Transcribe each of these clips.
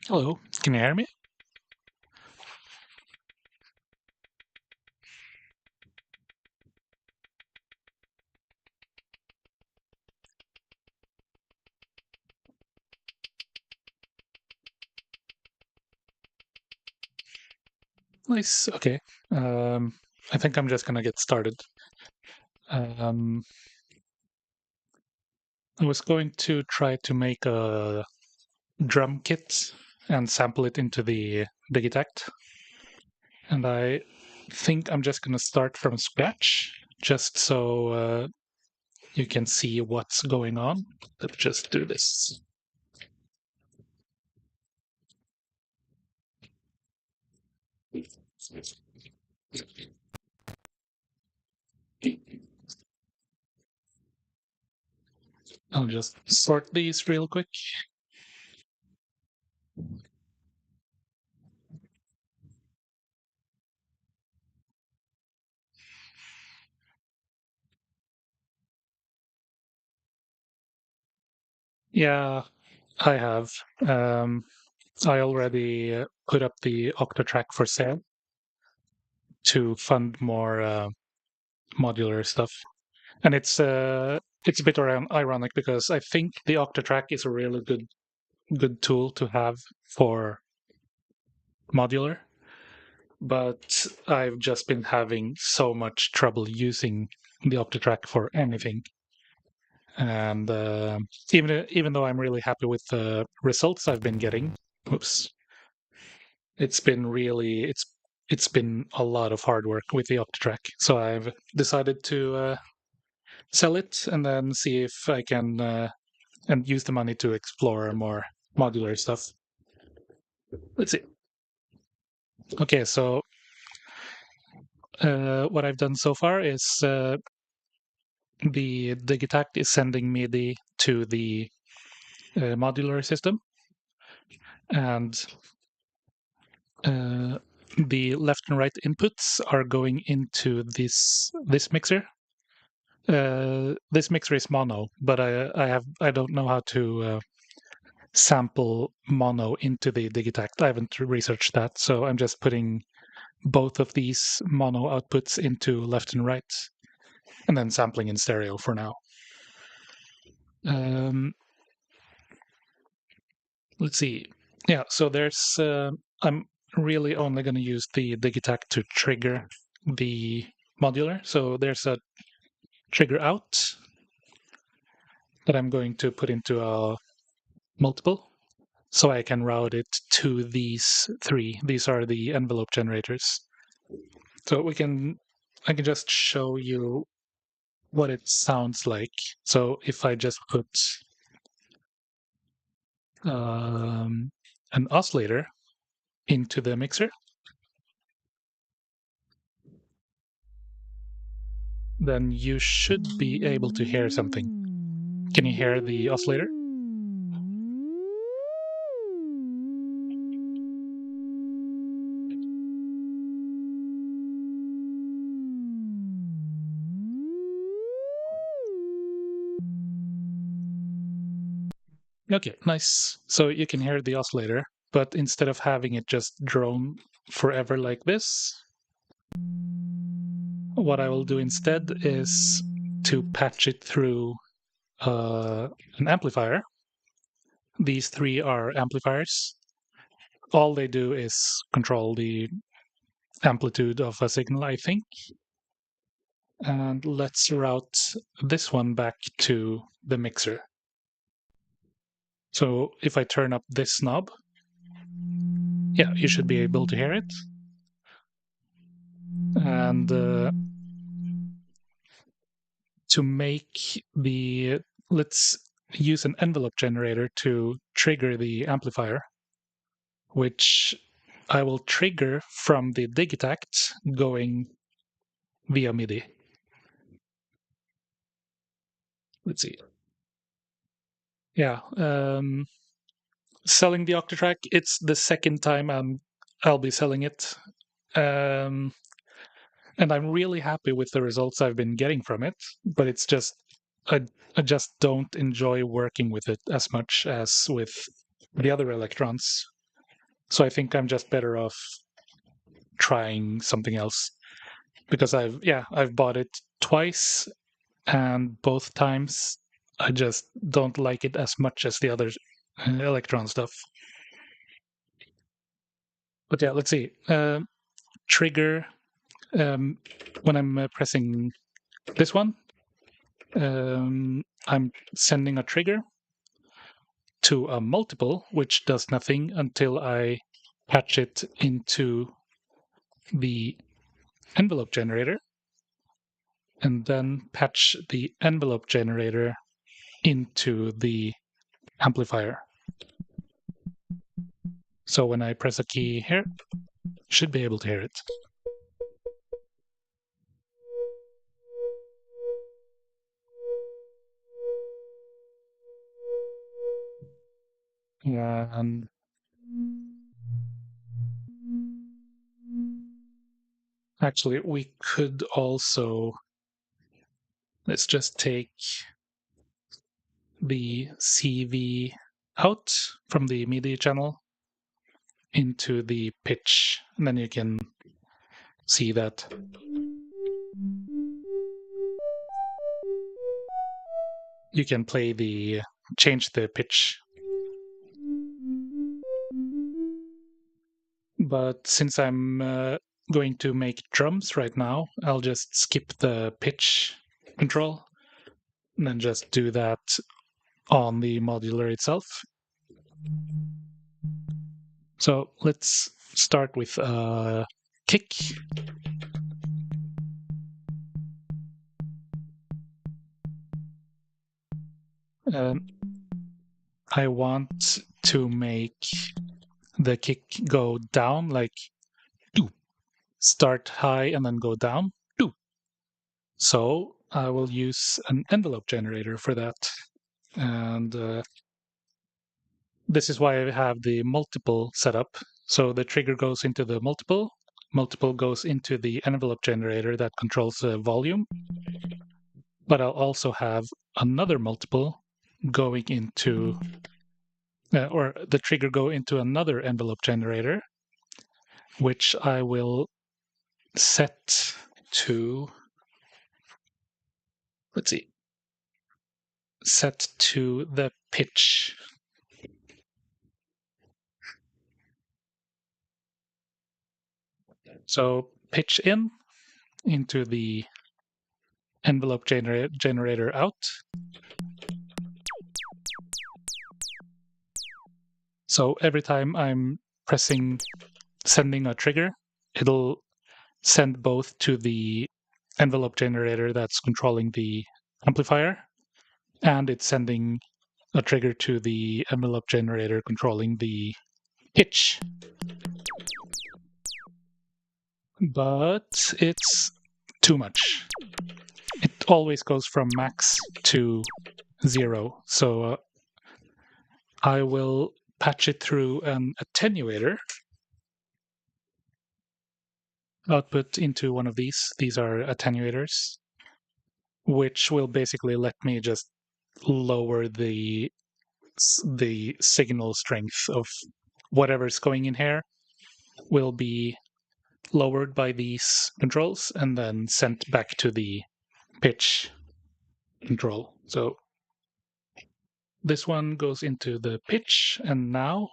Hello, can you hear me? Nice. Okay. Um, I think I'm just gonna get started. Um, I was going to try to make a drum kit and sample it into the Digitact, and I think I'm just gonna start from scratch, just so you can see what's going on. Let's just do this. I'll just sort these real quick. Yeah, I have. Um, I already put up the Octatrack for sale to fund more modular stuff, and it's a bit around ironic because I think the Octatrack is a really good tool to have for modular, but I've just been having so much trouble using the Octatrack for anything, and even though I'm really happy with the results I've been getting, oops, it's been really it's been a lot of hard work with the Octatrack. So I've decided to sell it and then see if I can and use the money to explore more modular stuff. Let's see. Okay, so what I've done so far is the Digitact is sending MIDI to the modular system, and uh, the left and right inputs are going into this mixer. This mixer is mono, but I don't know how to sample mono into the Digitact. I haven't researched that, so I'm just putting both of these mono outputs into left and right, and then sampling in stereo for now. Um, let's see. Yeah, so there's I'm really only going to use the Digitact to trigger the modular. So there's a trigger out that I'm going to put into a multiple, so I can route it to these three. These are the envelope generators. So I can just show you what it sounds like. So if I just put an oscillator into the mixer, then you should be able to hear something. Can you hear the oscillator? Okay, nice. So you can hear the oscillator, but instead of having it just drone forever like this, what I will do instead is to patch it through an amplifier. These three are amplifiers. All they do is control the amplitude of a signal, I think. And let's route this one back to the mixer. So if I turn up this knob, yeah, you should be able to hear it. And to make let's use an envelope generator to trigger the amplifier, which I will trigger from the Digitact going via MIDI. Let's see. Yeah, selling the Octatrack. It's the second time I'll be selling it, um, and I'm really happy with the results I've been getting from it. But it's just I I just don't enjoy working with it as much as with the other electrons. So I think I'm just better off trying something else because I've bought it twice, and both times I just don't like it as much as the other Electron stuff. But yeah, let's see. Trigger. When I'm pressing this one, I'm sending a trigger to a multiple, which does nothing until I patch it into the envelope generator, and then patch the envelope generator into the amplifier. So when I press a key here, should be able to hear it. And actually, we could also, let's just take the CV out from the MIDI channel into the pitch, and then you can see that you can change the pitch. But since I'm going to make drums right now, I'll just skip the pitch control and then just do that on the modular itself. So let's start with a kick. I want to make the kick go down, like doo, start high and then go down. Doo. So I will use an envelope generator for that. And this is why I have the multiple set up. So the trigger goes into the multiple goes into the envelope generator that controls the volume. But I'll also have another multiple going into, or the trigger go into another envelope generator, which I will set to, let's see, set to the pitch. So pitch in into the envelope generator out. So every time I'm sending a trigger, it'll send both to the envelope generator that's controlling the amplifier, and it's sending a trigger to the envelope generator controlling the pitch. But it's too much. It always goes from max to 0. So I will patch it through an attenuator output into one of these. These are attenuators, which will basically let me just lower the signal strength of whatever's going in here will be lowered by these controls and then sent back to the pitch control. So this one goes into the pitch, and now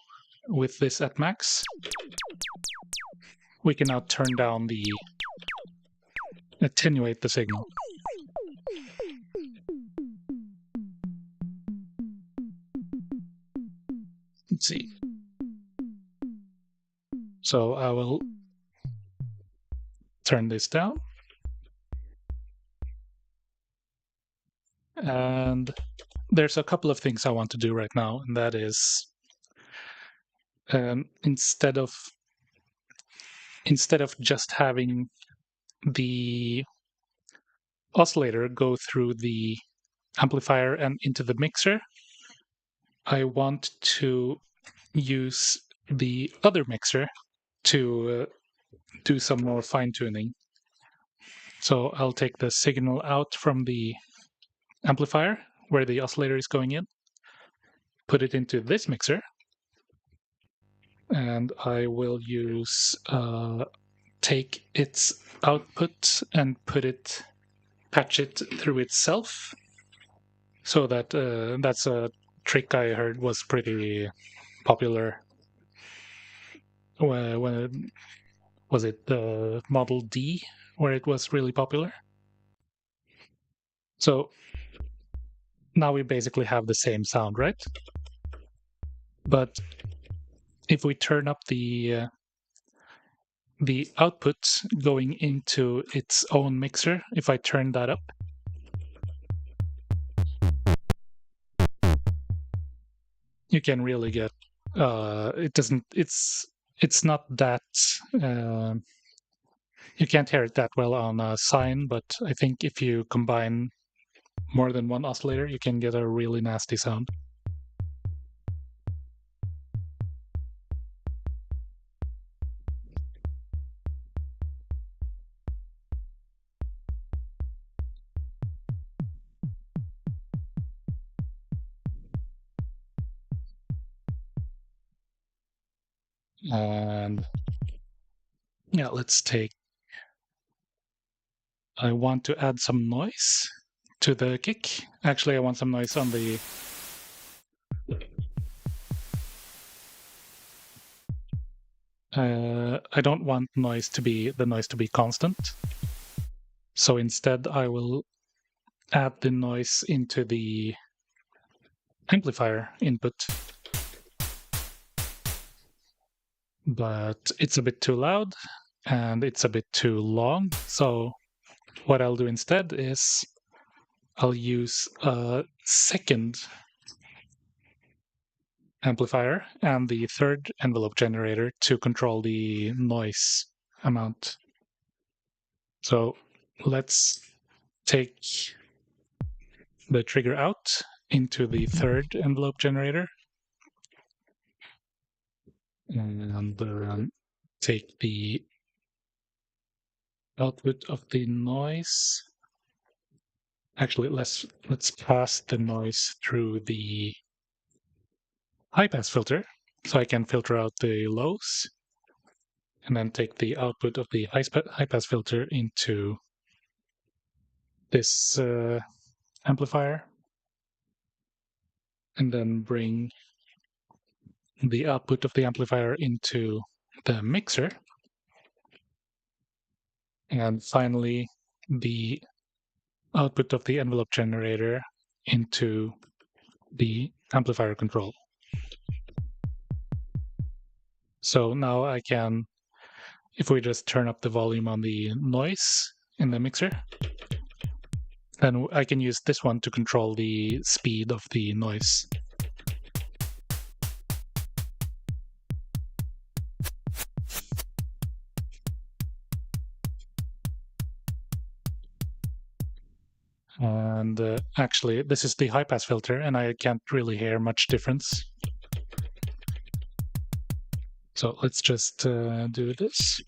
with this at max, we can now turn down the attenuate the signal. Let's see. So I will turn this down. And there's a couple of things I want to do right now, and that is instead of just having the oscillator go through the amplifier and into the mixer, I want to use the other mixer to do some more fine-tuning. So I'll take the signal out from the amplifier where the oscillator is going in, put it into this mixer, and I will use take its output and patch it through itself, so that that's a trick I heard was pretty popular when it, was it the Model D where it was really popular. So now we basically have the same sound, right? But if we turn up the output going into its own mixer, if I turn that up, you can really get it doesn't it's not that uh, you can't hear it that well on a sine, but I think if you combine more than one oscillator, you can get a really nasty sound. And yeah, I want to add some noise to the kick. Actually, I want some noise on the I don't want the noise to be constant. So instead, I will add the noise into the amplifier input. But it's a bit too loud and it's a bit too long. So what I'll do instead is I'll use a second amplifier and the third envelope generator to control the noise amount. So let's take the trigger out into the third envelope generator and take the output of the noise. Actually, let's pass the noise through the high pass filter so I can filter out the lows, and then take the output of the high pass filter into this amplifier, and then bring the output of the amplifier into the mixer, and finally the output of the envelope generator into the amplifier control. So now I can, if we just turn up the volume on the noise in the mixer, then I can use this one to control the speed of the noise. And actually, this is the high pass filter, and I can't really hear much difference. So let's just do this.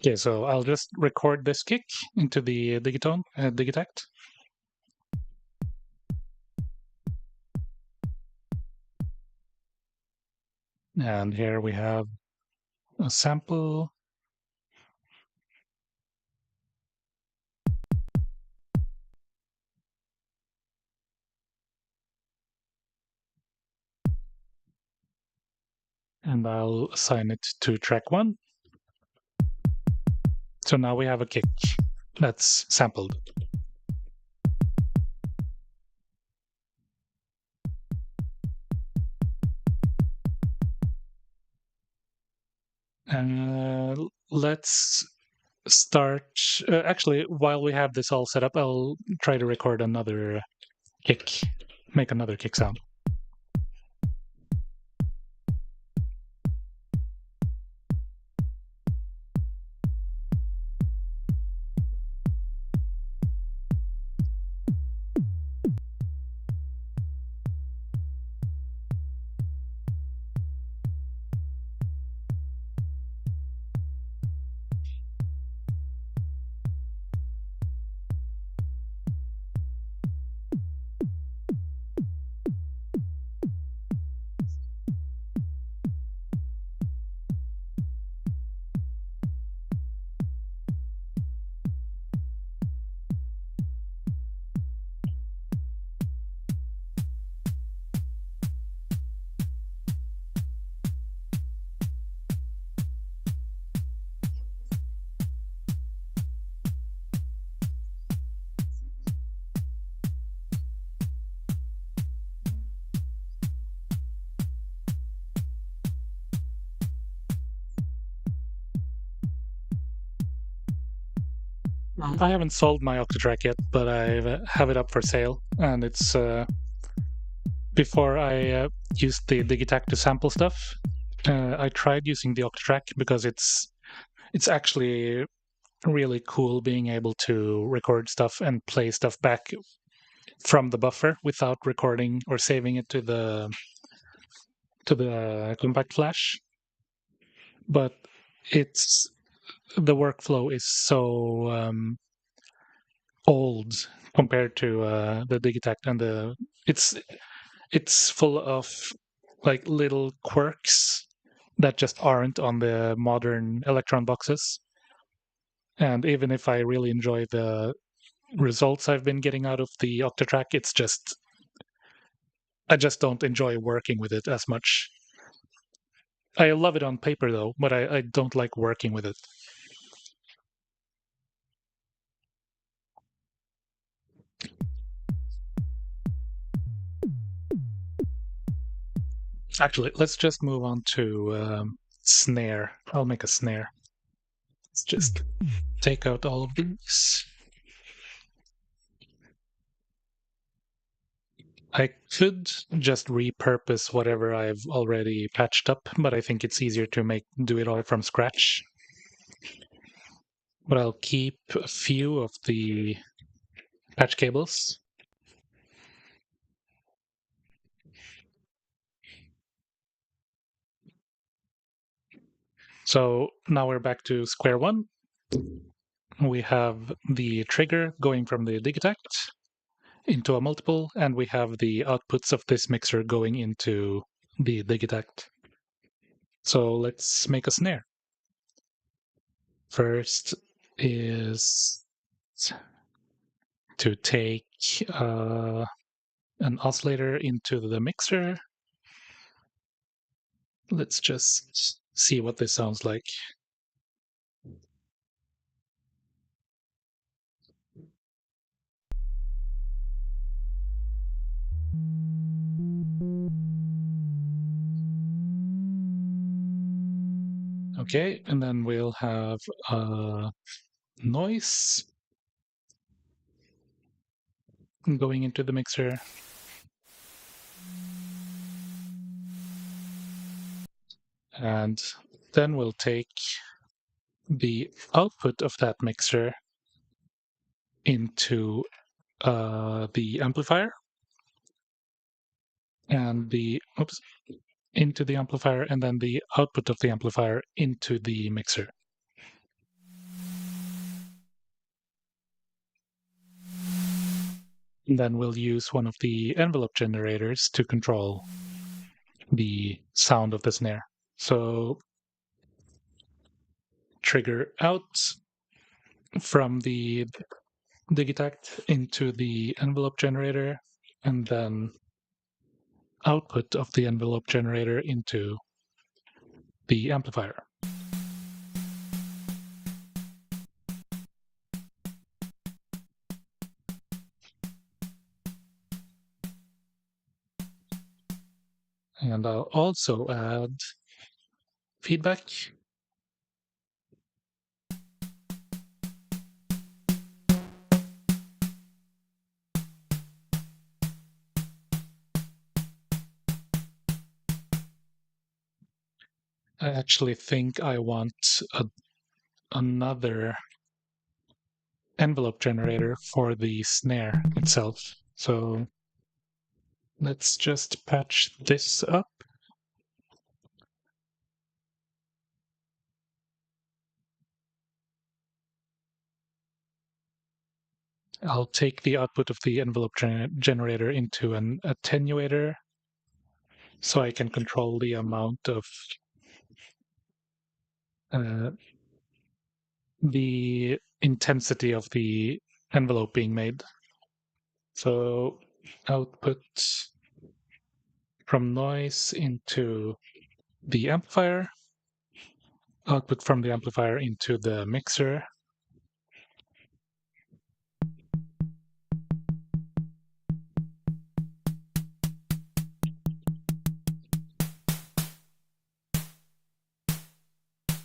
Okay, so I'll just record this kick into the Digitone, Digitact. And here we have a sample. And I'll assign it to track 1. So now we have a kick that's sampled. Let's start. Actually, while we have this all set up, I'll try to record another kick, make another kick sound. I haven't sold my Octatrack yet, but I have it up for sale, and it's before I used the Digitac to sample stuff. I tried using the Octatrack because it's actually really cool being able to record stuff and play stuff back from the buffer without recording or saving it to the compact flash. But it's the workflow is so old compared to the Digitac, and it's it's full of like little quirks that just aren't on the modern Electron boxes. And even if I really enjoy the results I've been getting out of the Octatrack, it's just I just don't enjoy working with it as much. I love it on paper though, but I don't like working with it. Actually, let's just move on to snare. I'll make a snare. Let's just take out all of these. I could just repurpose whatever I've already patched up, but I think it's easier to do it all from scratch. But I'll keep a few of the patch cables. So now we're back to square one. We have the trigger going from the Digitact into a multiple, and we have the outputs of this mixer going into the Digitact. So let's make a snare. First is to take an oscillator into the mixer. Let's just see what this sounds like. Okay, and then we'll have noise going into the mixer. And then we'll take the output of that mixer into the amplifier and into the amplifier, and then the output of the amplifier into the mixer. And then we'll use one of the envelope generators to control the sound of the snare. So trigger out from the Digitact into the envelope generator, and then output of the envelope generator into the amplifier. And I'll also add feedback I actually think I want another envelope generator for the snare itself. So let's just patch this up. I'll take the output of the envelope generator into an attenuator so I can control the amount of uh, the intensity of the envelope being made. So output from noise into the amplifier, output from the amplifier into the mixer.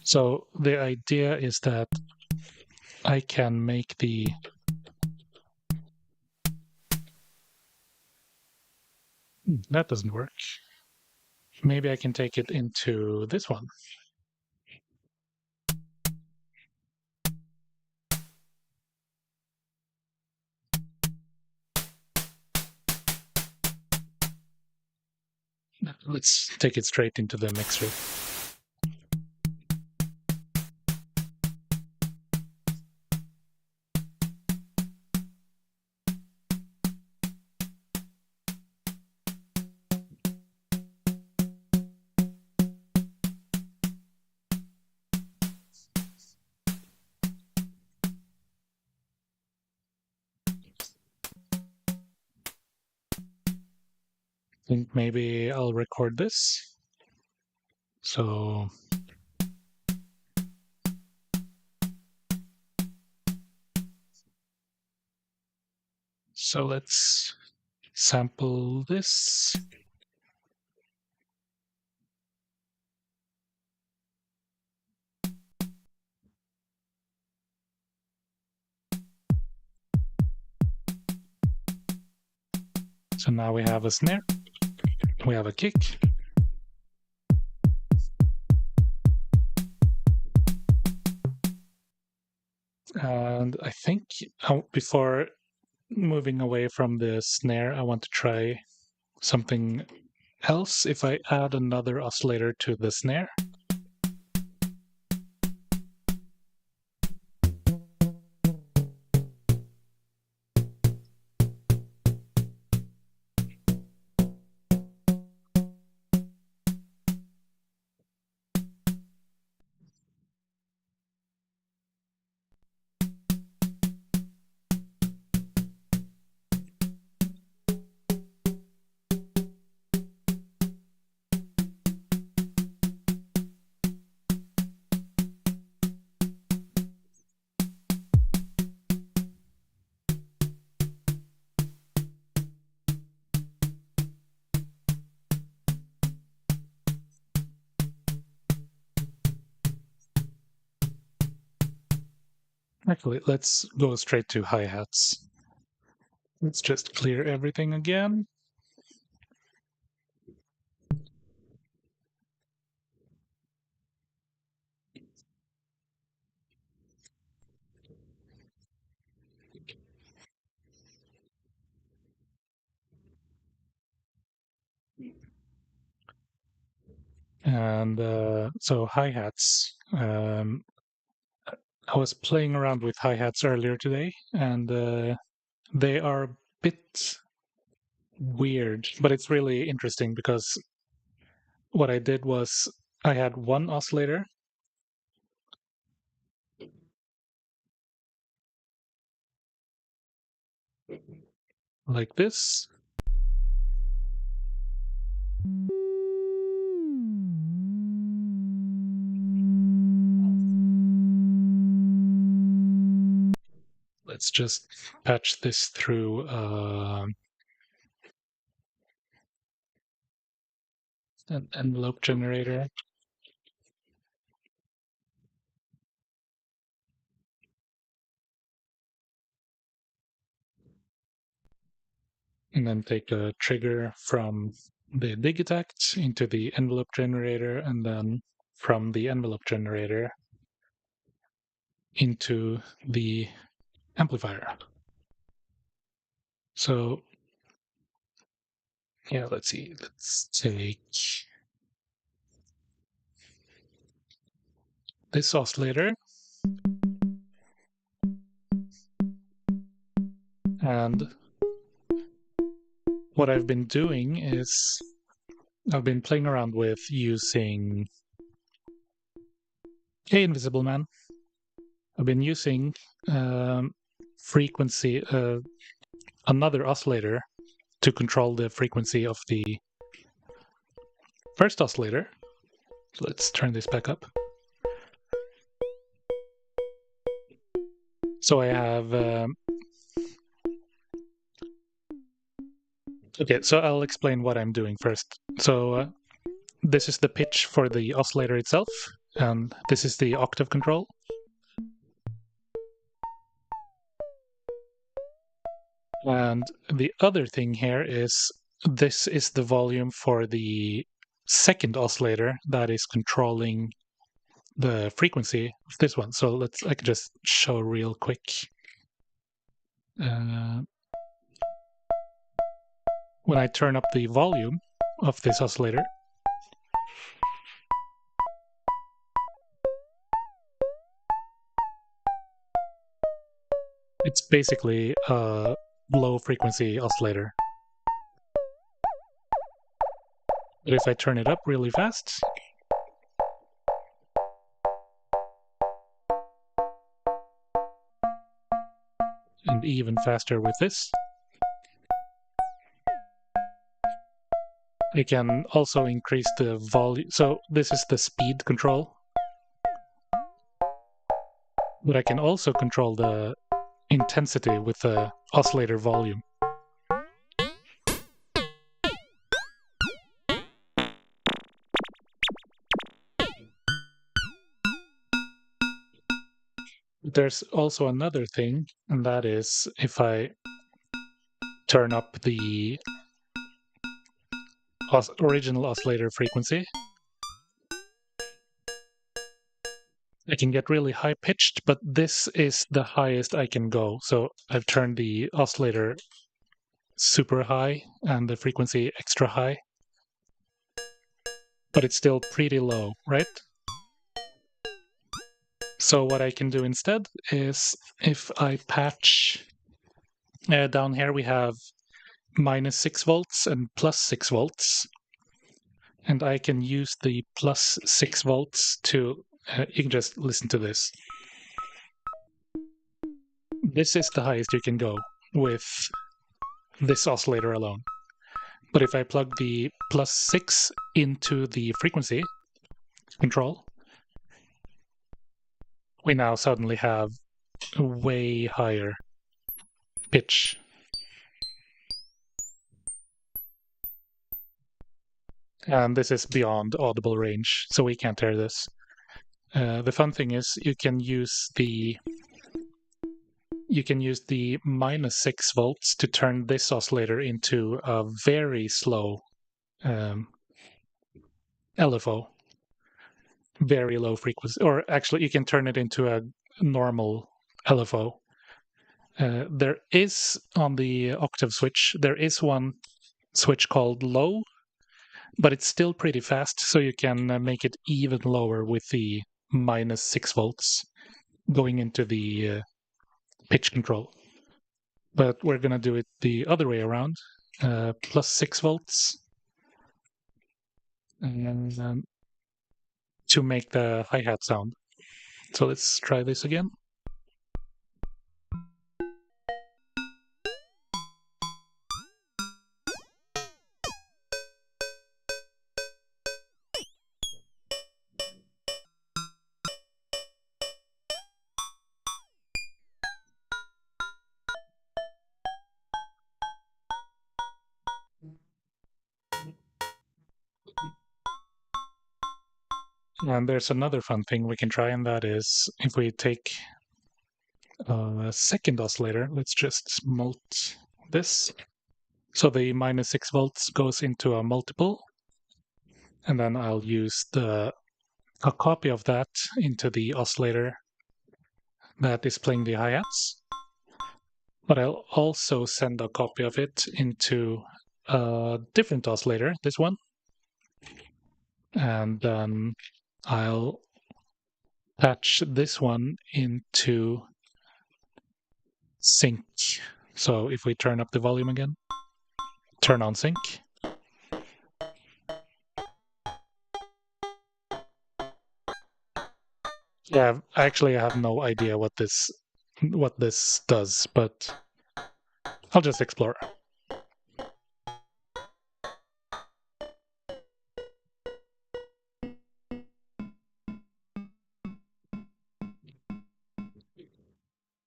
So the idea is that I can make that doesn't work. Maybe I can take it into this one. Let's take it straight into the mixer. I think maybe I'll record this. So let's sample this. So now we have a snare, we have a kick. And I think before moving away from the snare, I want to try something else. If I add another oscillator to the snare, actually, let's go straight to hi-hats. Let's just clear everything again. And so hi-hats. I was playing around with hi-hats earlier today, and they are a bit weird, but it's really interesting because what I did was I had one oscillator like this. Let's just patch this through an envelope generator. And then take a trigger from the digitact into the envelope generator, and then from the envelope generator into the amplifier. So yeah, let's see. Let's take this oscillator, and what I've been doing is I've been playing around with using Invisible Man. I've been using frequency, another oscillator to control the frequency of the first oscillator. So let's turn this back up. So I have okay, so I'll explain what I'm doing first. So this is the pitch for the oscillator itself, and this is the octave control. And the other thing here is this is the volume for the second oscillator that is controlling the frequency of this one. So I can just show real quick. When I turn up the volume of this oscillator, it's basically a low frequency oscillator. But if I turn it up really fast, and even faster with this, I can also increase the volume. So this is the speed control. But I can also control the intensity with the oscillator volume. There's also another thing, and that is if I turn up the original oscillator frequency, I can get really high pitched, but this is the highest I can go. So I've turned the oscillator super high and the frequency extra high, but it's still pretty low, right? So what I can do instead is if I patch down here, we have -6 volts and +6 volts. And I can use the +6 volts to, you can just listen to this. This is the highest you can go with this oscillator alone. But if I plug the +6 into the frequency control, we now suddenly have a way higher pitch. And this is beyond audible range, so we can't hear this. The fun thing is you can use the -6 volts to turn this oscillator into a very slow LFO, very low frequency, or actually you can turn it into a normal LFO. There is on the octave switch, there is one switch called low, but it's still pretty fast, so you can make it even lower with the -6 volts going into the pitch control. But we're going to do it the other way around, +6 volts, and to make the hi-hat sound. So let's try this again. And there's another fun thing we can try, and that is if we take a second oscillator, let's just mult this. So the -6 volts goes into a multiple, and then I'll use the a copy of that into the oscillator that is playing the hi-hats, but I'll also send a copy of it into a different oscillator, this one, and then I'll patch this one into sync. So if we turn up the volume again, turn on sync. Yeah, actually I have no idea what this does, but I'll just explore.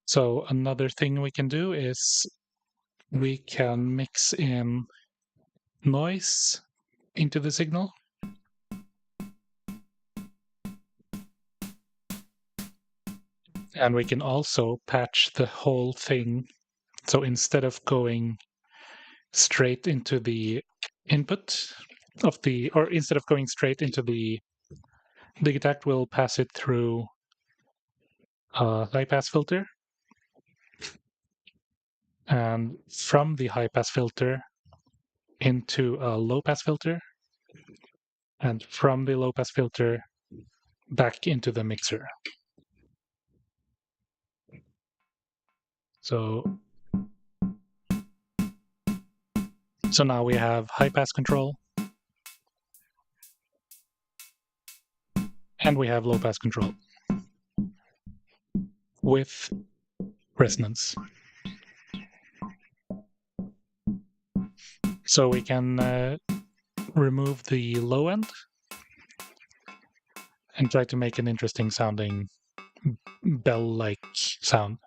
So another thing we can do is we can mix in noise into the signal. And we can also patch the whole thing. So instead of going straight into the input of the, or instead of going straight into the digitact, we'll pass it through a high pass filter. And from the high pass filter into a low pass filter. And from the low pass filter back into the mixer. So now we have high pass control and we have low pass control with resonance. So we can remove the low end and try to make an interesting sounding bell-like sound.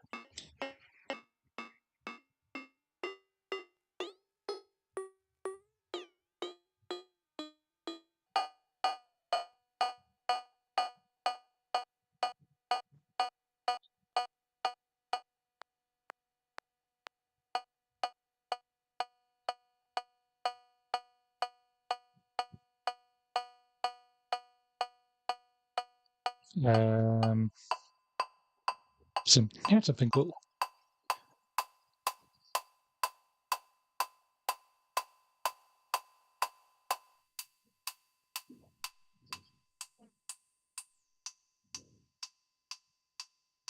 So here's something cool.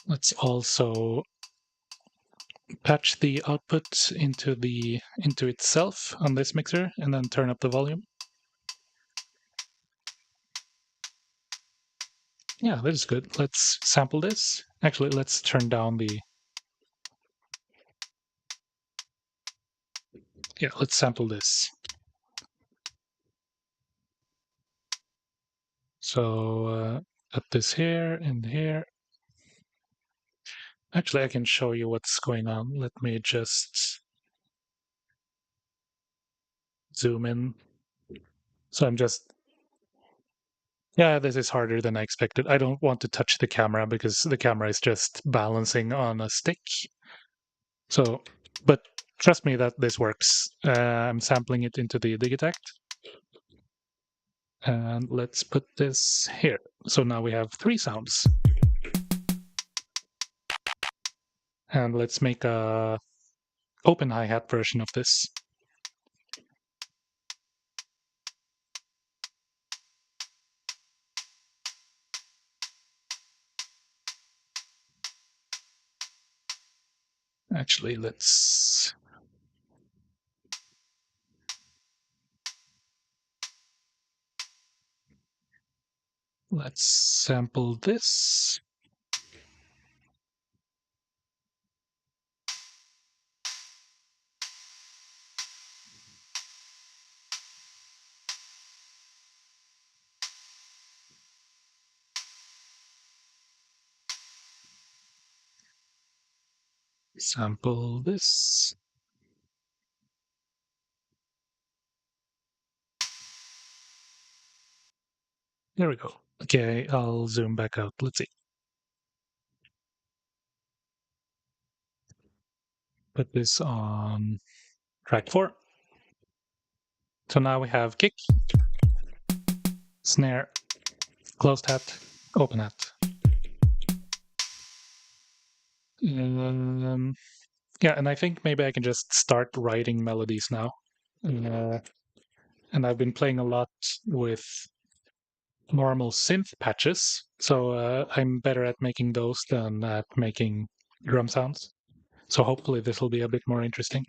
Let's also patch the output into itself on this mixer and then turn up the volume. Yeah, that is good. Let's sample this. Actually, let's turn down the... Yeah, let's sample this. So put this here and here. Actually, I can show you what's going on. Let me just zoom in. So I'm just... Yeah, this is harder than I expected. I don't want to touch the camera because the camera is just balancing on a stick. So, but trust me that this works. I'm sampling it into the digitact. And let's put this here. So now we have 3 sounds. And let's make a open hi-hat version of this. Actually, let's sample this. Sample this. There we go. Okay, I'll zoom back out. Let's see. Put this on track 4. So now we have kick, snare, closed hat, open hat. Yeah, and I think maybe I can just start writing melodies now. And I've been playing a lot with normal synth patches, so I'm better at making those than at making drum sounds. So hopefully this will be a bit more interesting.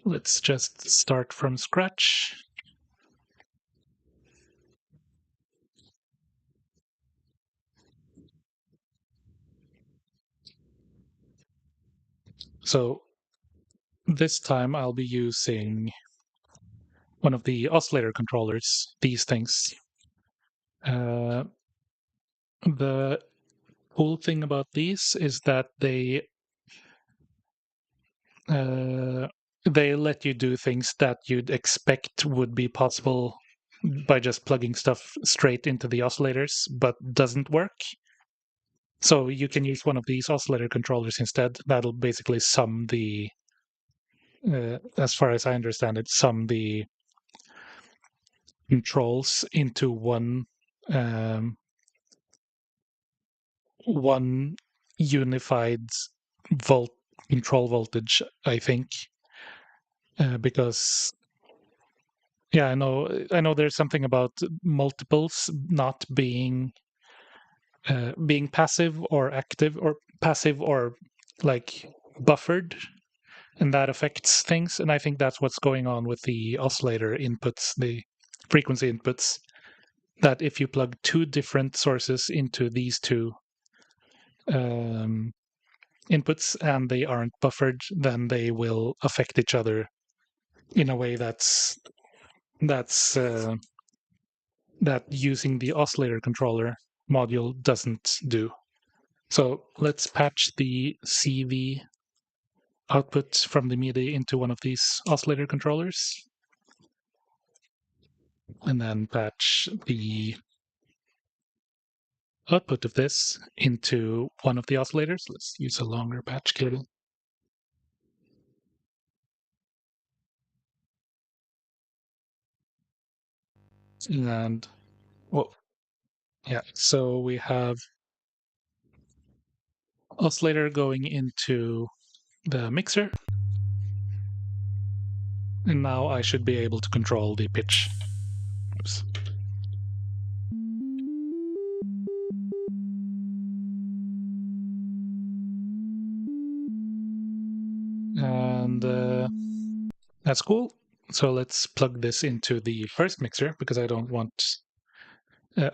Let's just start from scratch. So this time I'll be using one of the oscillator controllers, these things. The cool thing about these is that they let you do things that you'd expect would be possible by just plugging stuff straight into the oscillators, but doesn't work. So you can use one of these oscillator controllers instead. That'll basically sum the, as far as I understand it, sum the controls into um, one unified volt control voltage, I think, because yeah, I know there's something about multiples not being passive or active, or passive or like buffered, and that affects things. And I think that's what's going on with the oscillator inputs, the frequency inputs, that if you plug two different sources into these two um, inputs and they aren't buffered, then they will affect each other in a way that's that using the oscillator controller module doesn't do. So let's patch the CV output from the MIDI into one of these oscillator controllers, and then patch the output of this into one of the oscillators. Let's use a longer patch cable. And, well, yeah, so we have oscillator going into the mixer. And now I should be able to control the pitch. Oops. And that's cool. So let's plug this into the first mixer because I don't want.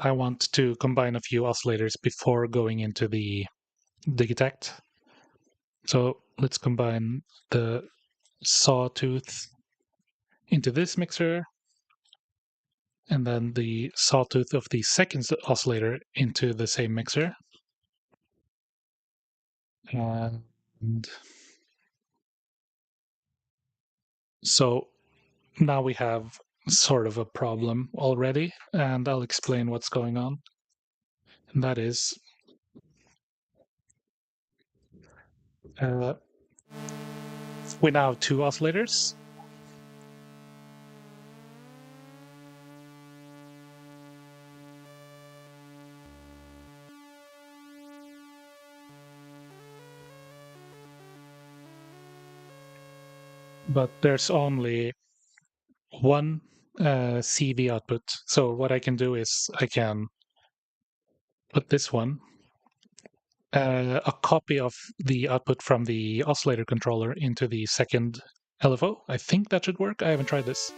I want to combine a few oscillators before going into the Digitact. So let's combine the sawtooth into this mixer, and then the sawtooth of the second oscillator into the same mixer. And so now we have sort of a problem already, and I'll explain what's going on. And that is uh, we now have two oscillators. But there's only one CV output. So what I can do is I can put this one, a copy of the output from the oscillator controller into the second LFO. I think that should work. I haven't tried this.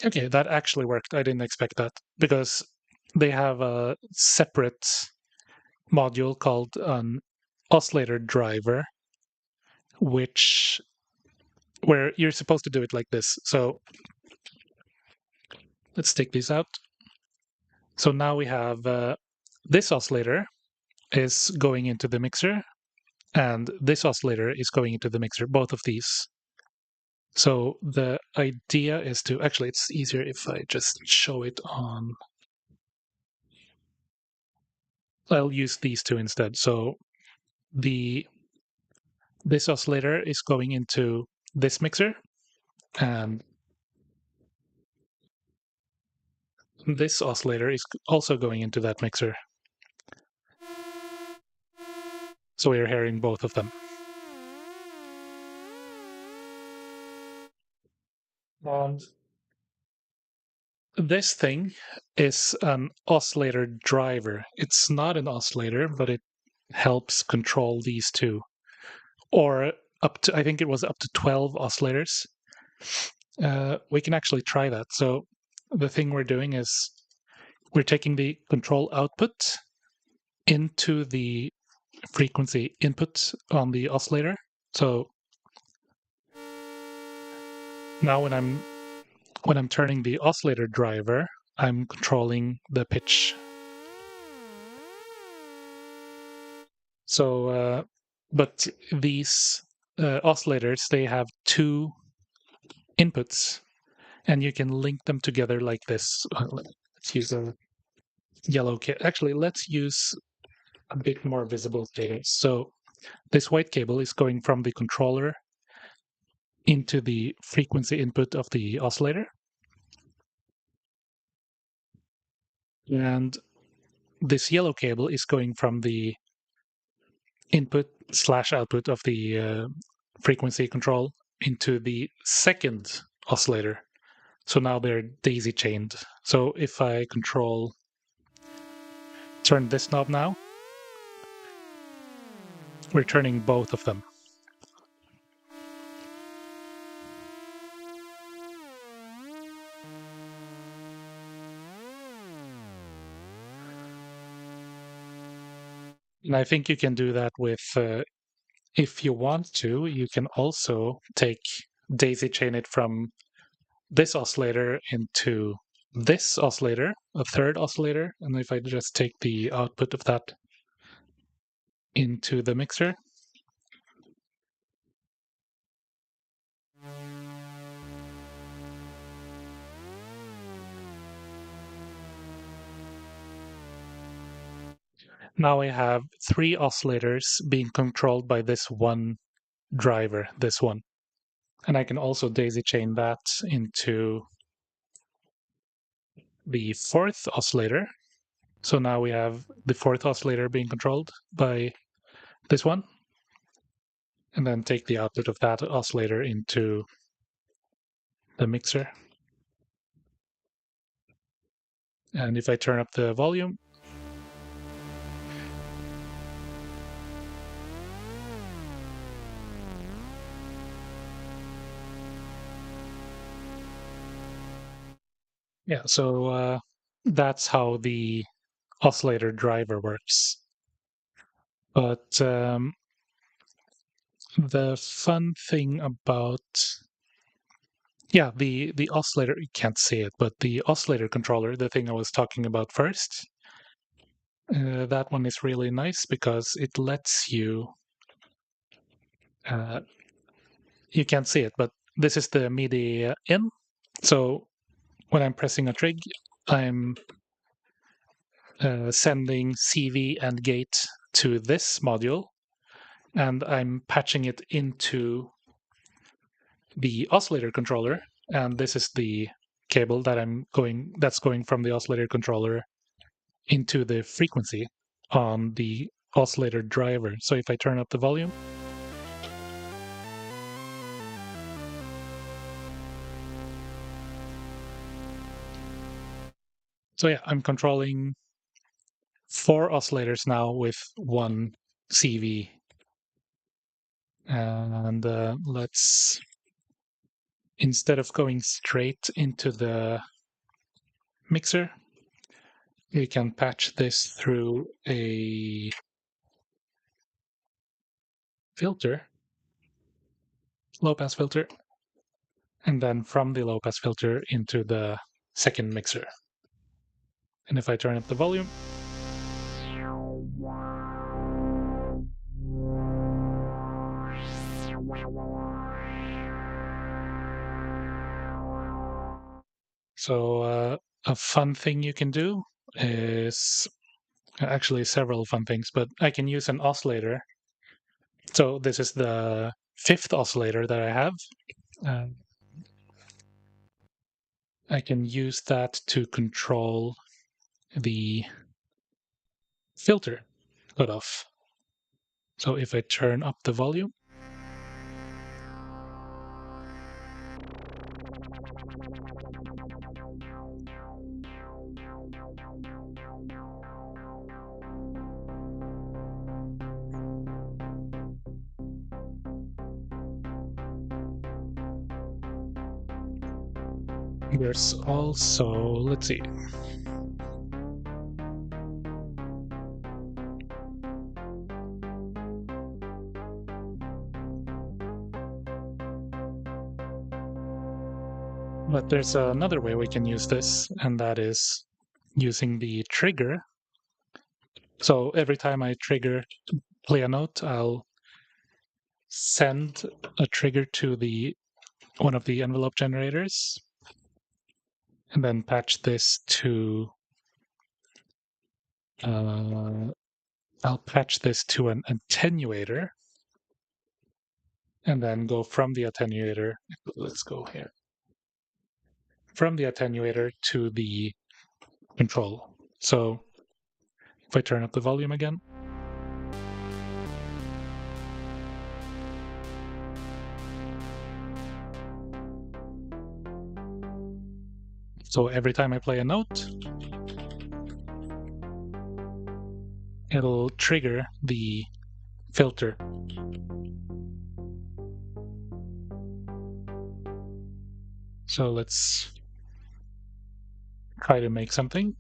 Okay, that actually worked. I didn't expect that because they have a separate module called an oscillator driver, where you're supposed to do it like this. So let's take these out. So now we have this oscillator is going into the mixer, and this oscillator is going into the mixer, both of these. So the idea is to, actually, it's easier if I just show it on I'll use these two instead. So this oscillator is going into this mixer, and this oscillator is also going into that mixer. So we're hearing both of them. And this thing is an oscillator driver. It's not an oscillator, but it helps control these two. Or up to, I think it was up to 12 oscillators. We can actually try that. So the thing we're doing is we're taking the control output into the frequency input on the oscillator. So now when I'm turning the oscillator driver, I'm controlling the pitch. So, but these oscillators, they have two inputs, and you can link them together like this. Let's use a yellow cable. Actually, let's use a bit more visible cable. So this white cable is going from the controller into the frequency input of the oscillator. And this yellow cable is going from the input / output of the frequency control into the second oscillator. So now they're daisy chained. So if I turn this knob now, we're turning both of them. And I think you can do that with, if you want to, you can also daisy chain it from this oscillator into this oscillator, a third oscillator. And if I just take the output of that into the mixer, now I have 3 oscillators being controlled by this one driver, this one. And I can also daisy chain that into the fourth oscillator. So now we have the fourth oscillator being controlled by this one. And then take the output of that oscillator into the mixer. And if I turn up the volume, yeah, so that's how the oscillator driver works. But the fun thing about, yeah, the oscillator, you can't see it, but the oscillator controller, the thing I was talking about first, that one is really nice because it lets you, you can't see it, but this is the MIDI in. So when I'm pressing a trig, I'm sending CV and gate to this module, and I'm patching it into the oscillator controller. And this is the cable that's going from the oscillator controller into the frequency on the oscillator driver. So if I turn up the volume, so yeah, I'm controlling 4 oscillators now with one CV. And let's, instead of going straight into the mixer, we can patch this through a filter, low pass filter, and then from the low pass filter into the second mixer. And if I turn up the volume, so a fun thing you can do is Actually, several fun things, but I can use an oscillator. So this is the fifth oscillator that I have. Uh, I can use that to control the filter cutoff. So if I turn up the volume, there's also, let's see. But there's another way we can use this, and that is using the trigger. So every time I play a note, I'll send a trigger to the one of the envelope generators, and then patch this to I'll patch this to an attenuator, and then go from the attenuator. Let's go here. From the attenuator to the control. So if I turn up the volume again, so every time I play a note, it'll trigger the filter. So let's try to make something.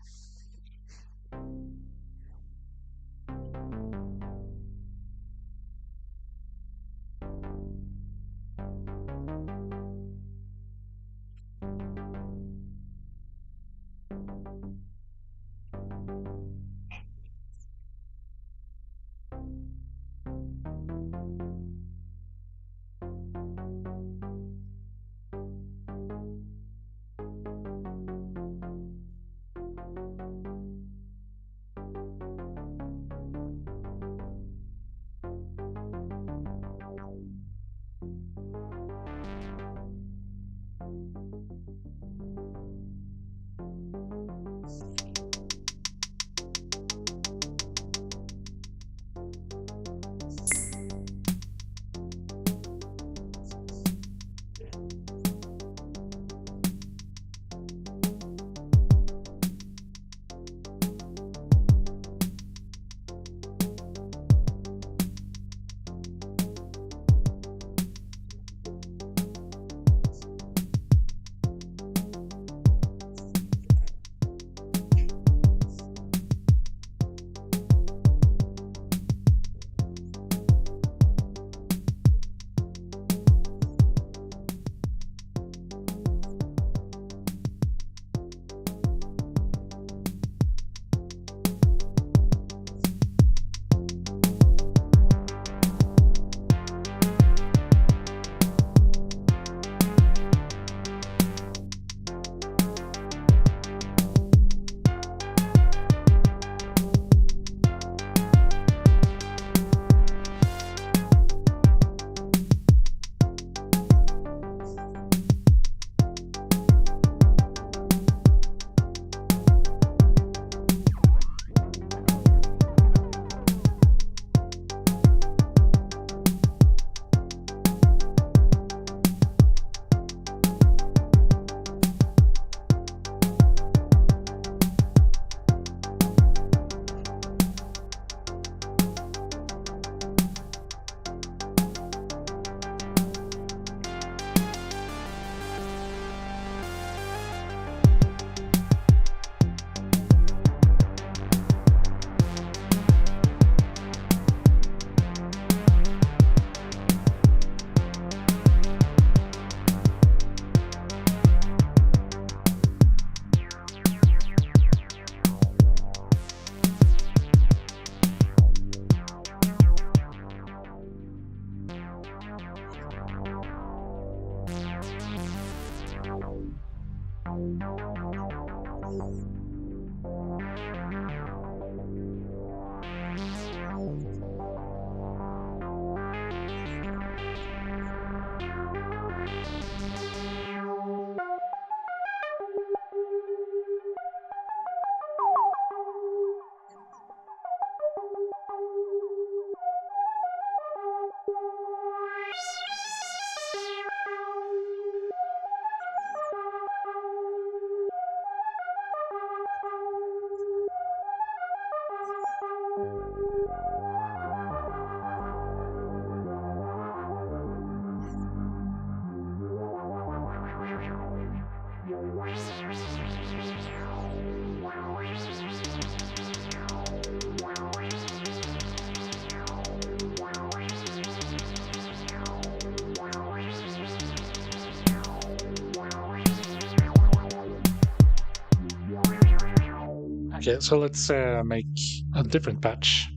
Okay, so let's make a different patch.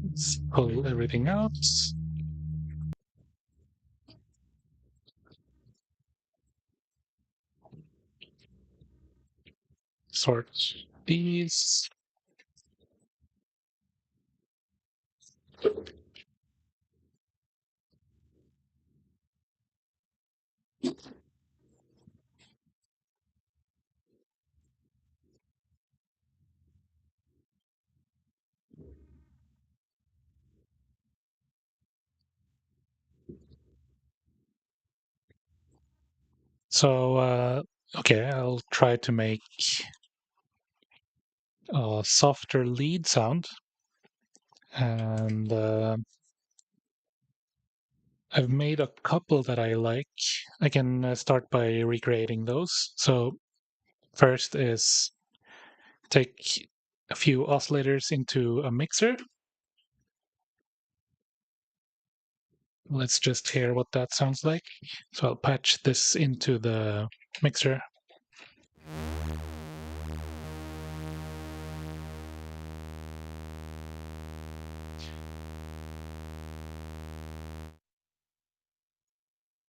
Let's pull everything out. Sort these. So, okay, I'll try to make a softer lead sound. And I've made a couple that I like. I can start by recreating those. So first is take a few oscillators into a mixer. Let's just hear what that sounds like. So I'll patch this into the mixer.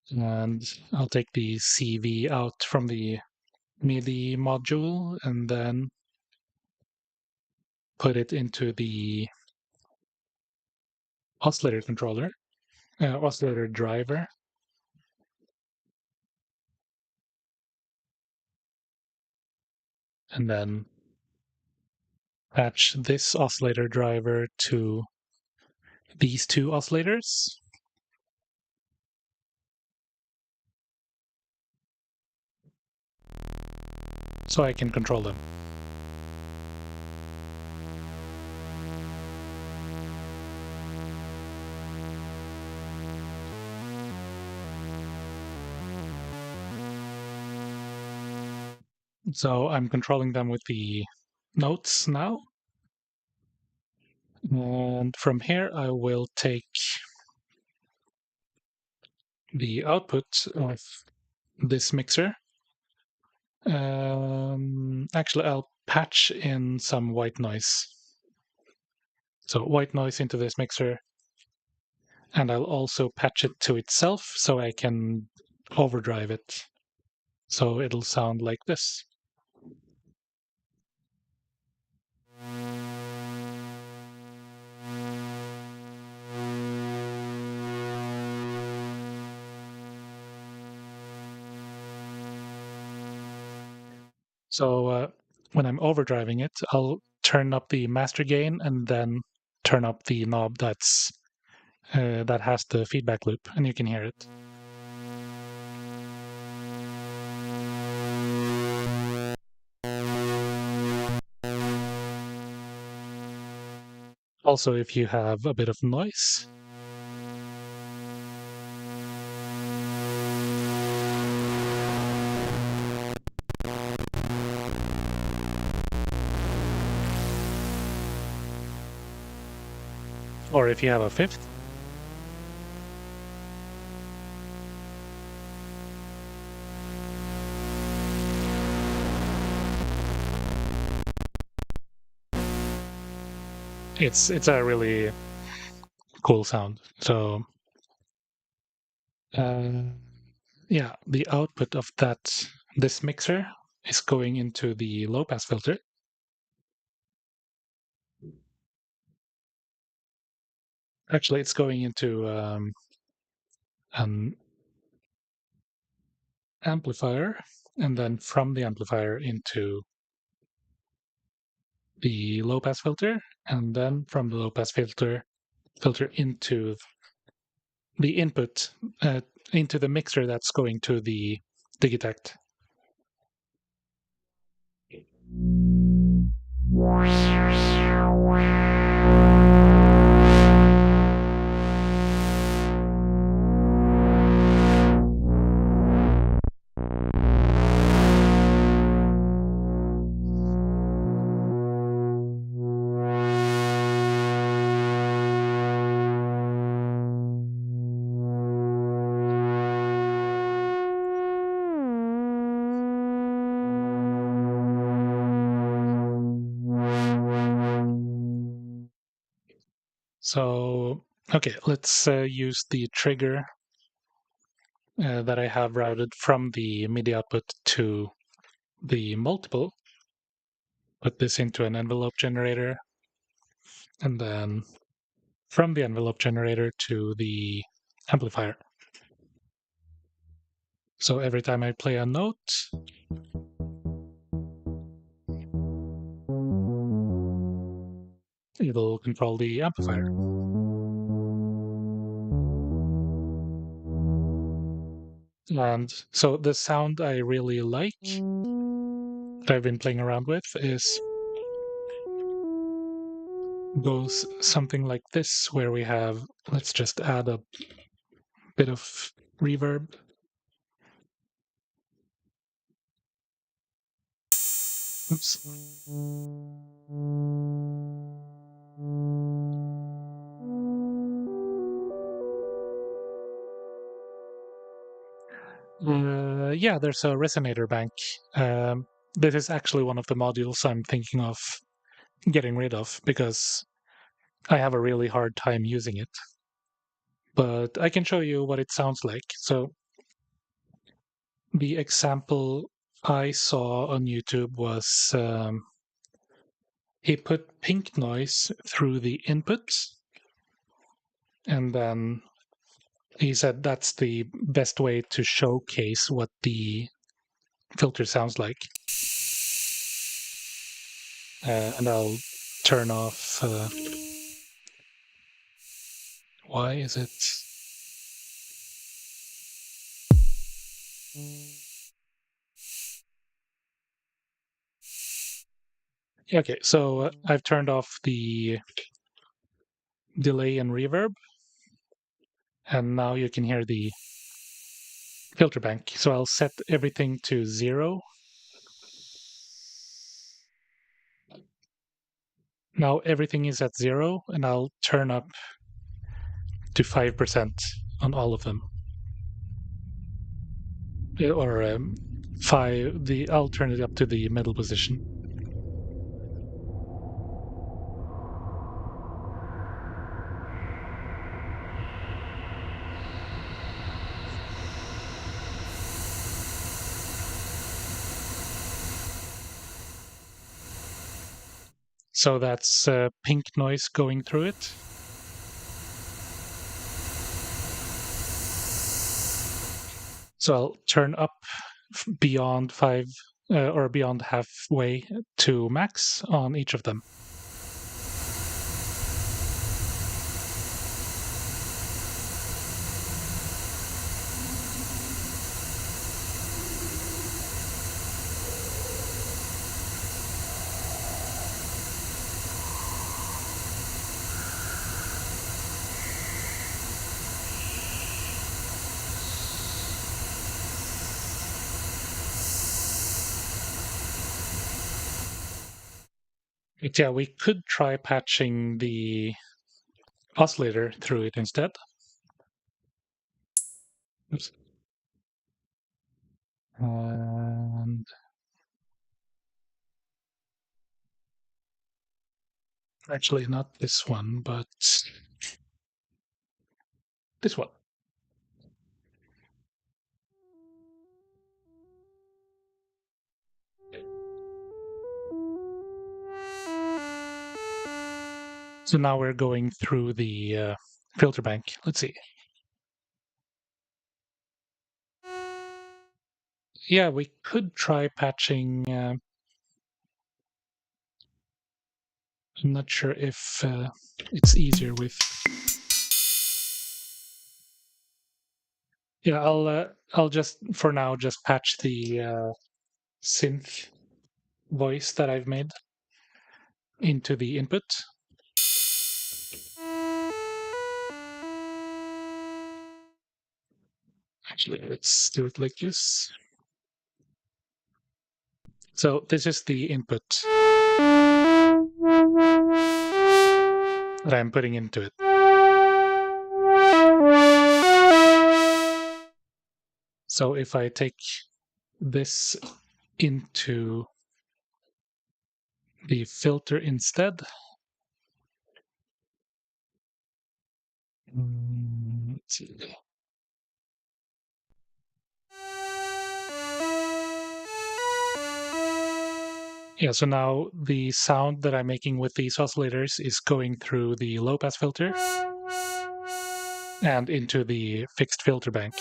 And I'll take the CV out from the MIDI module and then put it into the oscillator controller, oscillator driver. And then patch this oscillator driver to these two oscillators. So I can control them. So I'm controlling them with the notes now. And from here, I will take the output of this mixer. Actually, I'll patch in some white noise. So white noise into this mixer. And I'll also patch it to itself so I can overdrive it. So it'll sound like this. So when I'm overdriving it, I'll turn up the master gain and then turn up the knob that has the feedback loop, and you can hear it. Also, if you have a bit of noise, or if you have a fifth, it's a really cool sound. So yeah, the output of this mixer is going into the low pass filter. Actually, it's going into an amplifier, and then from the amplifier into the low pass filter, and then from the low pass filter into the input into the mixer that's going to the Digitakt. So, okay, let's use the trigger that I have routed from the MIDI output to the multiple. Put this into an envelope generator, and then from the envelope generator to the amplifier. So every time I play a note, it'll control the amplifier. And so the sound I really like that I've been playing around with goes something like this, where we have, let's just add a bit of reverb. Oops. Yeah, there's a resonator bank. This is actually one of the modules I'm thinking of getting rid of because I have a really hard time using it. But I can show you what it sounds like. So the example I saw on YouTube was he put pink noise through the inputs, and then he said that's the best way to showcase what the filter sounds like. And I'll turn off. Why is it? Okay, so I've turned off the delay and reverb, and now you can hear the filter bank. So I'll set everything to 0. Now everything is at 0, and I'll turn up to 5% on all of them. Or 5. I'll turn it up to the middle position. So that's pink noise going through it. So I'll turn up beyond 5 or beyond halfway to max on each of them. But yeah, we could try patching the oscillator through it instead. Oops. And actually, not this one, but this one. So now we're going through the filter bank. Let's see. Yeah, we could try patching. I'm not sure if it's easier with. Yeah, I'll just for now just patch the synth voice that I've made into the input. Actually, let's do it like this. So this is the input that I'm putting into it. So if I take this into the filter instead, Yeah, so now the sound that I'm making with these oscillators is going through the low pass filter and into the fixed filter bank.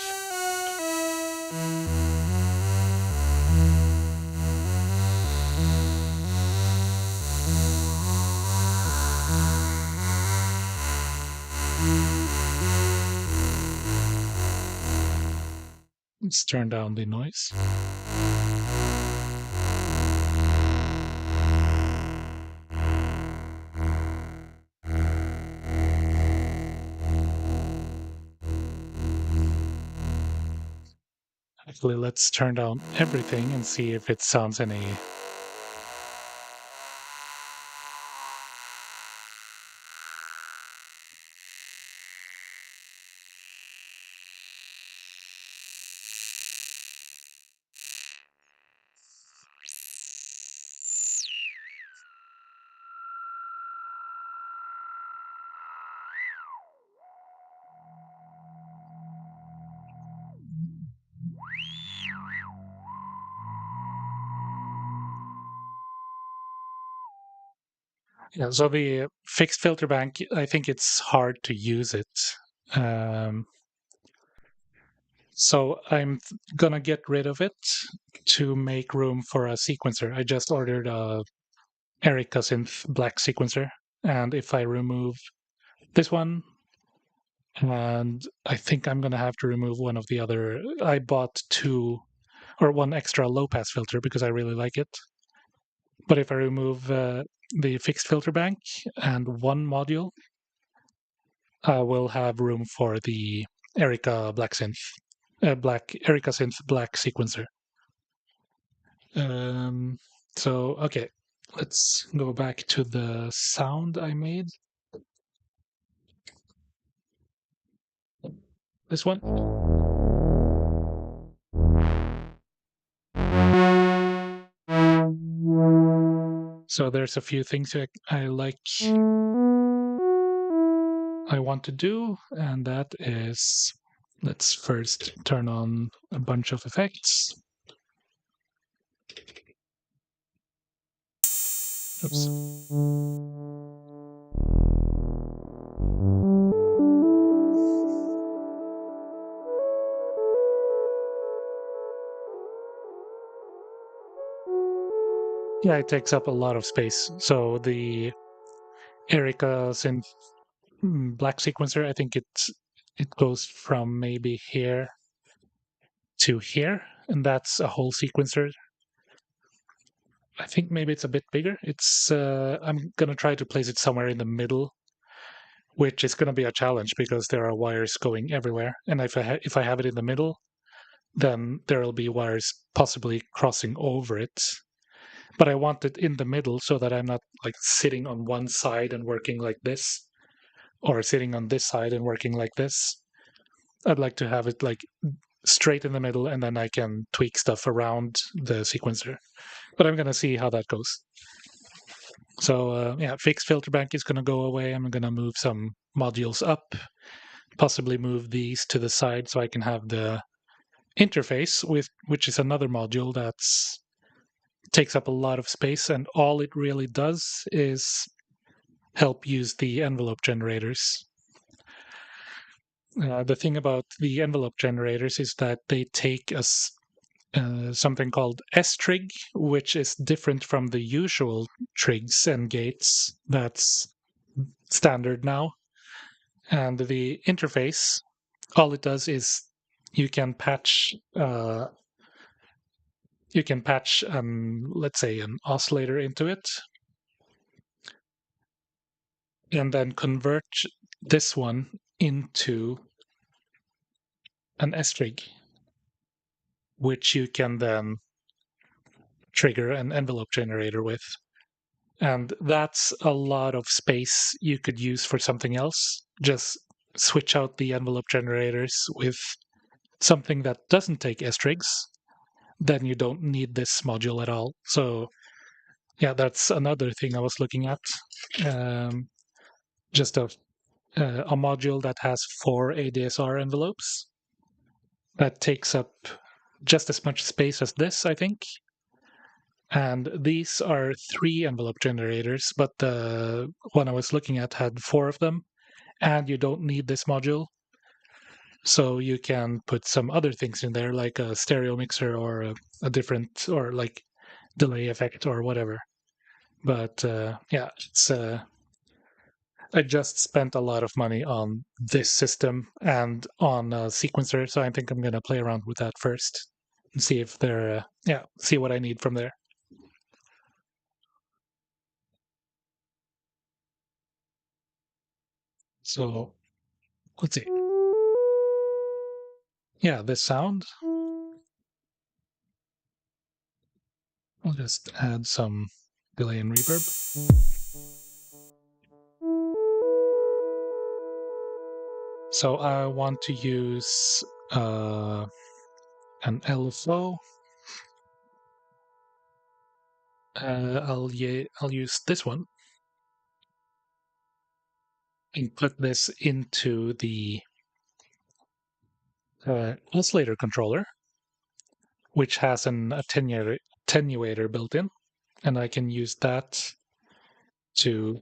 Let's turn down the noise. Actually, let's turn down everything and see if it sounds any. Yeah, so the fixed filter bank, I think it's hard to use it. So I'm gonna get rid of it to make room for a sequencer. I just ordered a Erica Synth black sequencer, and if I remove this one, and I think I'm gonna have to remove one of the other. I bought one extra low pass filter because I really like it. But if I remove the fixed filter bank and one module, I will have room for the Erica Black Synth, Erica Synth Black sequencer. Um, so okay, let's go back to the sound I made. This one. So there's a few things I like. I want to do, and that is, let's first turn on a bunch of effects. Oops. Yeah, it takes up a lot of space. So the Erica Synth black sequencer, I think it goes from maybe here to here, and that's a whole sequencer. I think maybe it's a bit bigger. I'm gonna try to place it somewhere in the middle, which is gonna be a challenge because there are wires going everywhere. And if I have it in the middle, then there'll be wires possibly crossing over it. But I want it in the middle so that I'm not like sitting on one side and working like this, or sitting on this side and working like this. I'd like to have it like straight in the middle, and then I can tweak stuff around the sequencer. But I'm gonna see how that goes. So yeah, fixed filter bank is gonna go away. I'm gonna move some modules up, possibly move these to the side so I can have the interface which is another module that's takes up a lot of space, and all it really does is help use the envelope generators. The thing about the envelope generators is that they take us something called S-trig, which is different from the usual trigs and gates that's standard now. And the interface, all it does is you can patch let's say an oscillator into it, and then convert this one into an S-trig, which you can then trigger an envelope generator with. And that's a lot of space you could use for something else. Just switch out the envelope generators with something that doesn't take S-trigs, then you don't need this module at all. So yeah, that's another thing I was looking at. Just a a module that has 4 ADSR envelopes. That takes up just as much space as this, I think. And these are 3 envelope generators, but the one I was looking at had 4 of them. And you don't need this module. So you can put some other things in there, like a stereo mixer or a different, or like delay effect or whatever. But yeah, it's I just spent a lot of money on this system and on a sequencer, so I think I'm gonna play around with that first and see if they're yeah, see what I need from there. So let's see. Yeah, this sound. I'll just add some delay and reverb. So I want to use an LFO. I'll use this one and put this into the oscillator controller, which has an attenuator built in, and I can use that to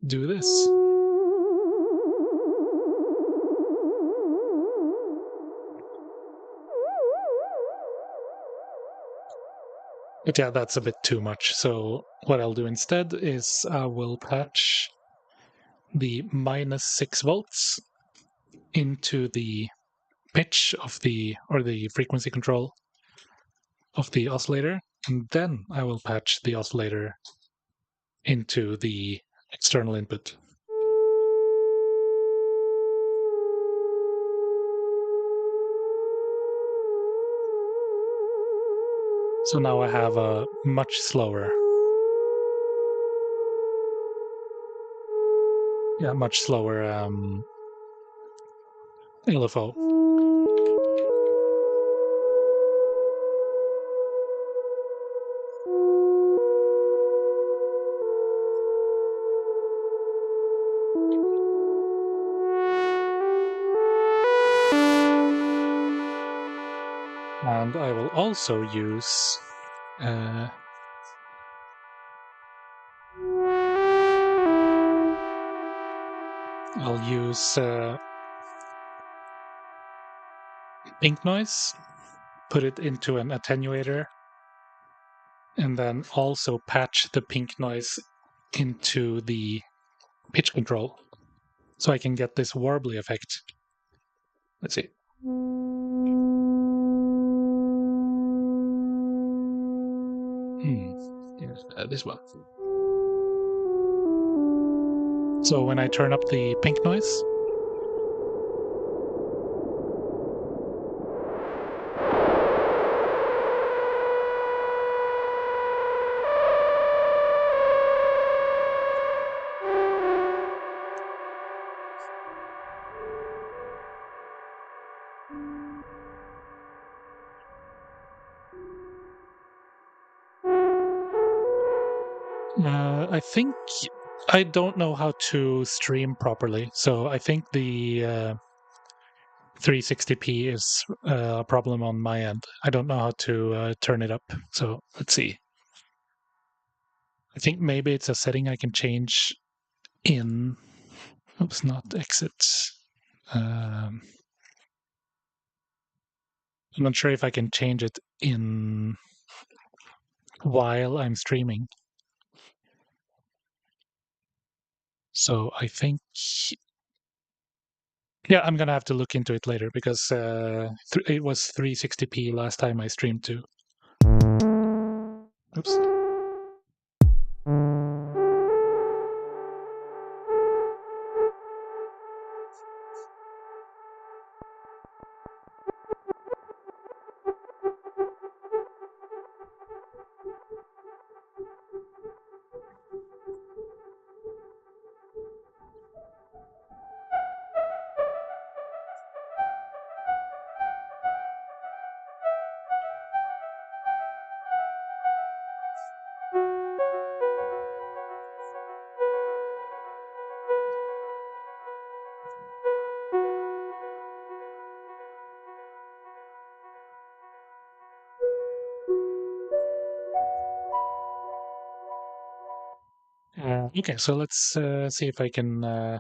do this. But yeah, that's a bit too much. So what I'll do instead is I will patch the -6 volts into the pitch of the frequency control of the oscillator, and then I will patch the oscillator into the external input. So now I have a much slower, LFO. And I will also use I'll use pink noise, put it into an attenuator, and then also patch the pink noise into the pitch control so I can get this warbly effect. Let's see. Here's this one. So when I turn up the pink noise, I think I don't know how to stream properly, so I think the 360p is a problem on my end. I don't know how to turn it up, so let's see. I think maybe it's a setting I can change in. Oops, not exits. I'm not sure if I can change it in while I'm streaming. So I think, yeah, I'm gonna have to look into it later because it was 360p last time I streamed too. Oops. Okay, so let's see if I can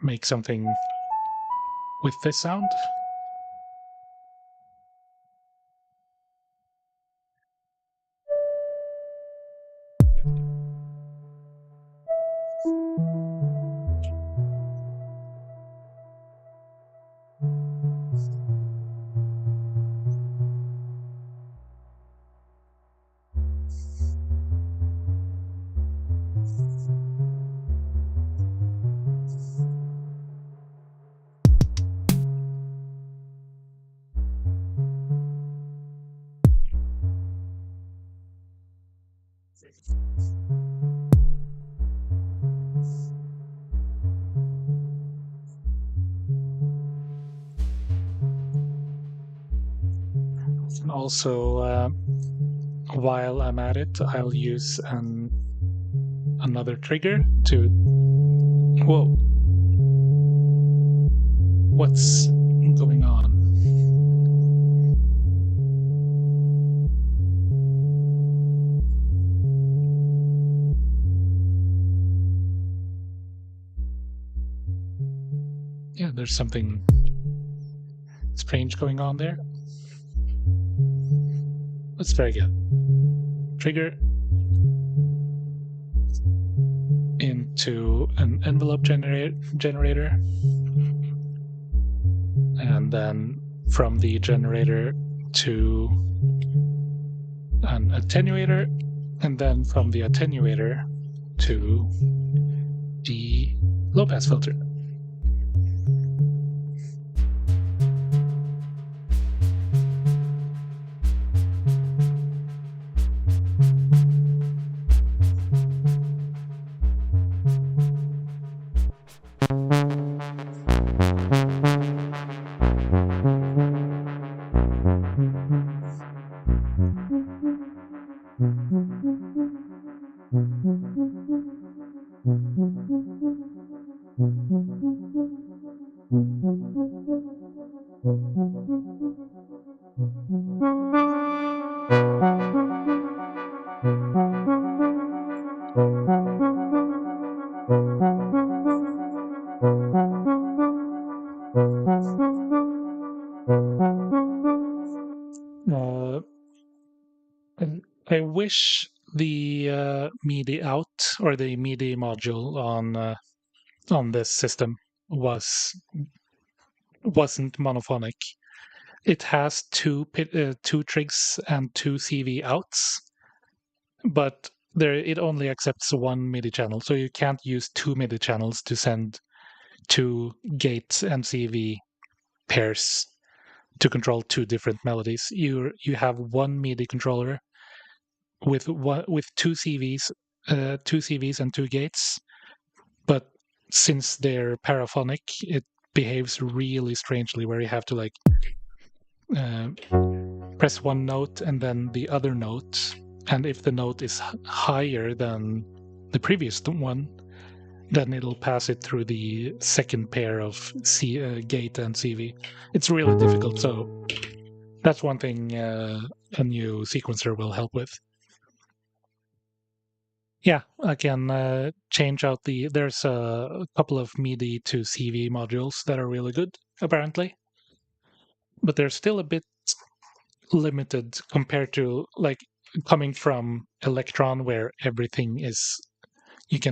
make something with this sound. And also, while I'm at it, I'll use another trigger to... Whoa. What's going on? Yeah, there's something strange going on there. That's very good. Trigger into an envelope generator. And then from the generator to an attenuator. And then from the attenuator to the low-pass filter. I wish the MIDI out or the MIDI module on this system wasn't monophonic. It has two trigs and two CV outs, but it only accepts one MIDI channel, so you can't use two MIDI channels to send two gate and CV pairs to control two different melodies. You have one MIDI controller with two CVs and two gates, but since they're paraphonic, it behaves really strangely, where you have to like press one note and then the other note, and if the note is higher than the previous one, then it'll pass it through the second pair of gate and CV. It's really difficult, so that's one thing a new sequencer will help with. Yeah, I can change out there's a couple of MIDI to CV modules that are really good, apparently. But they're still a bit limited compared to like coming from Electron, where everything is it's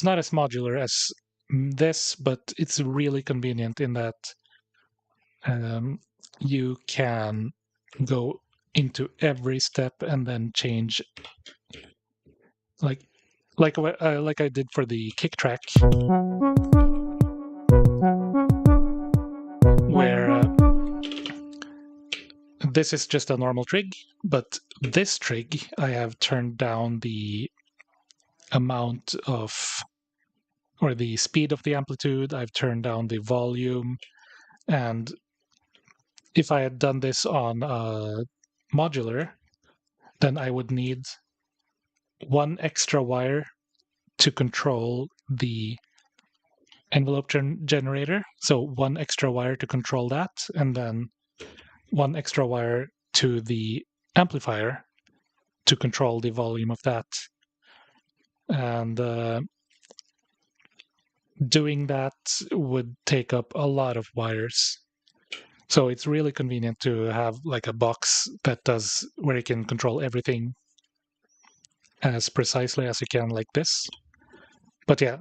not as modular as this, but it's really convenient in that you can go into every step and then change, like I did for the kick track, where this is just a normal trig, but this trig I have turned down the amount of, or the speed of the amplitude. I've turned down the volume, and if I had done this on a modular, then I would need one extra wire to control the envelope generator. So one extra wire to control that, and then one extra wire to the amplifier to control the volume of that. And doing that would take up a lot of wires. So it's really convenient to have like a box that does where you can control everything as precisely as you can, like this. But yeah,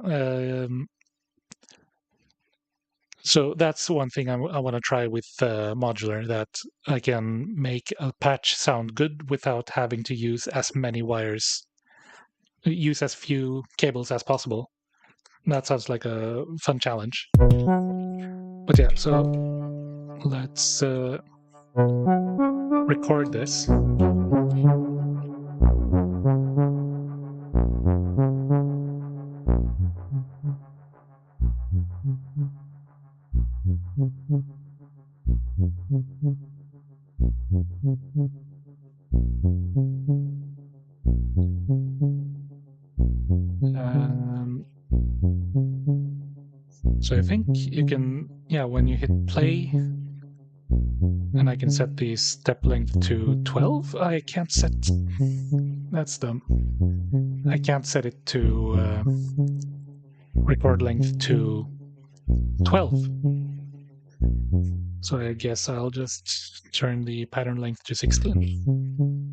so that's one thing I want to try with modular, that I can make a patch sound good without having to use as many wires, use as few cables as possible. That sounds like a fun challenge. But yeah, so let's record this. So I think you can, yeah, when you hit play, and I can set the step length to 12. I can't set, that's dumb. I can't set it to record length to 12. So I guess I'll just turn the pattern length to 16.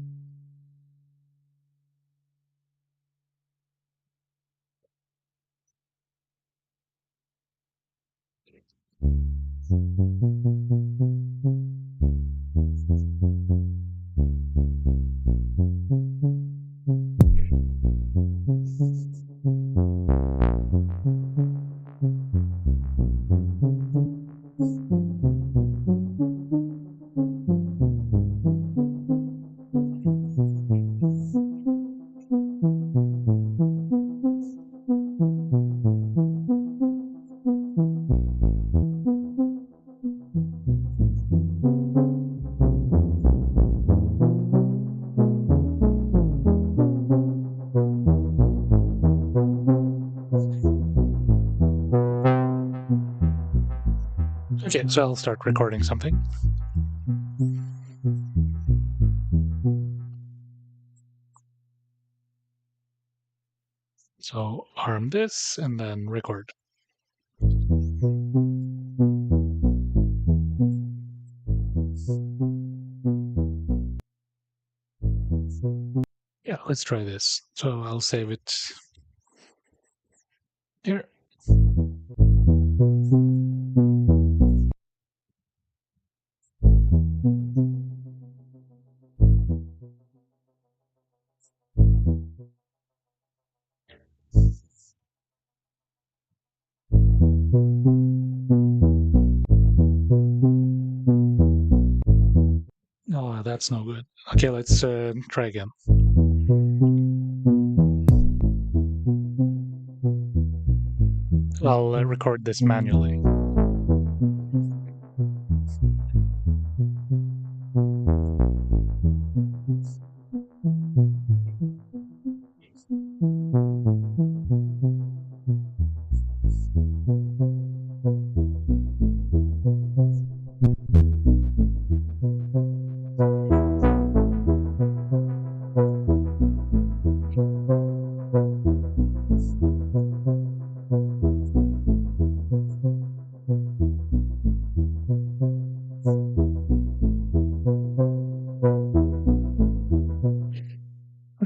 Okay, so I'll start recording something. So arm this and then record. Yeah, let's try this. So I'll save it here. Oh, that's no good. Okay, let's try again. I'll record this manually.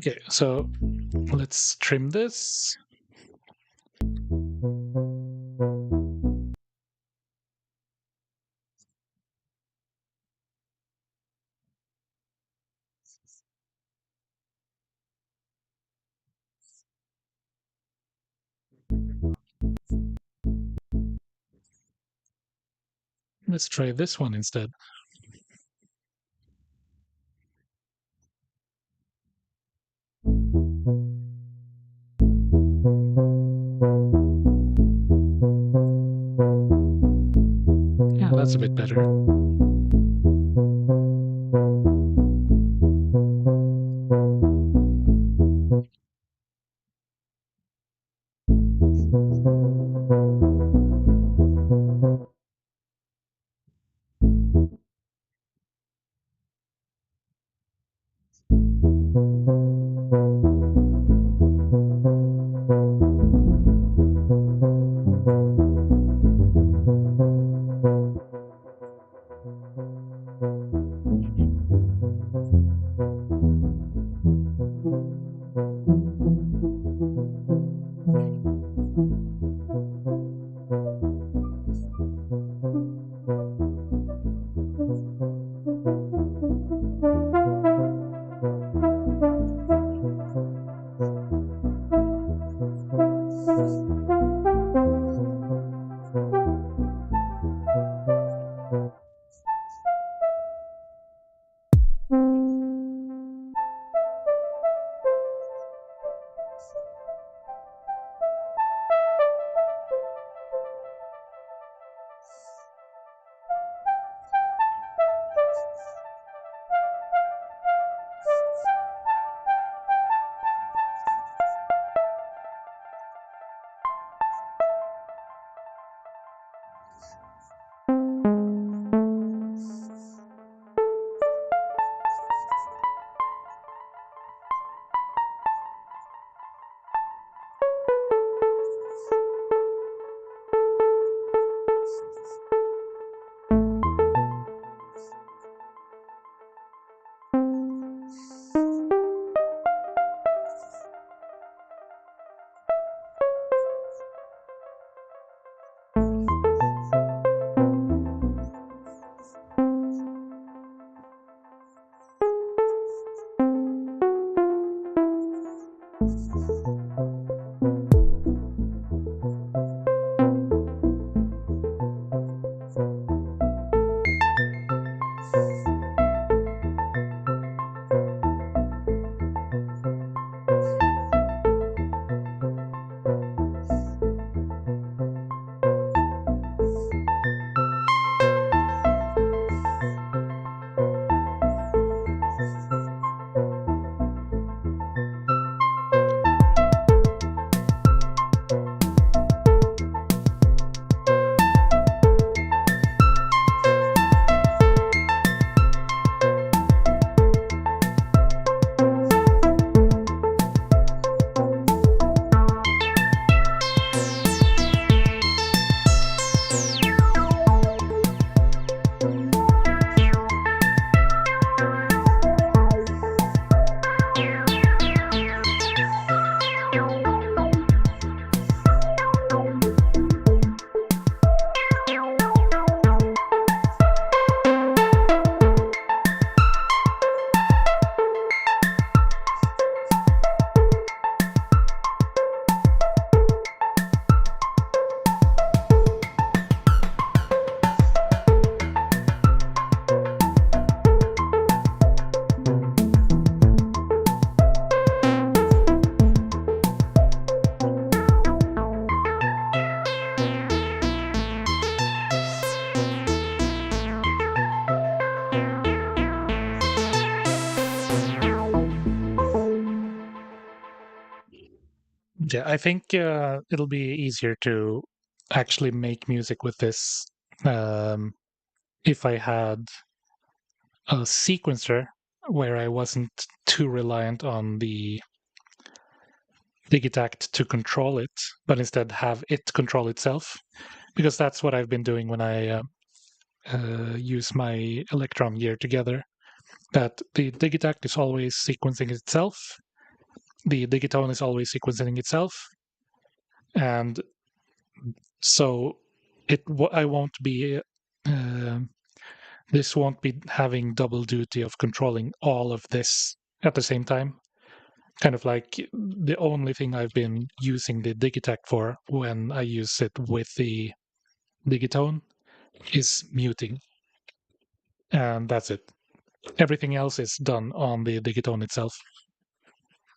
Okay, so let's trim this. Let's try this one instead. Yeah, that's a bit better. Yeah, I think it'll be easier to actually make music with this um, if I had a sequencer where I wasn't too reliant on the Digitact to control it, but instead have it control itself. Because that's what I've been doing when I use my Electron gear together. That the Digitact is always sequencing itself, the Digitone is always sequencing itself, and so I won't be uh, this won't be having double duty of controlling all of this at the same time. Kind of like the only thing I've been using the Digitact for when I use it with the Digitone is muting, and that's it. Everything else is done on the Digitone itself.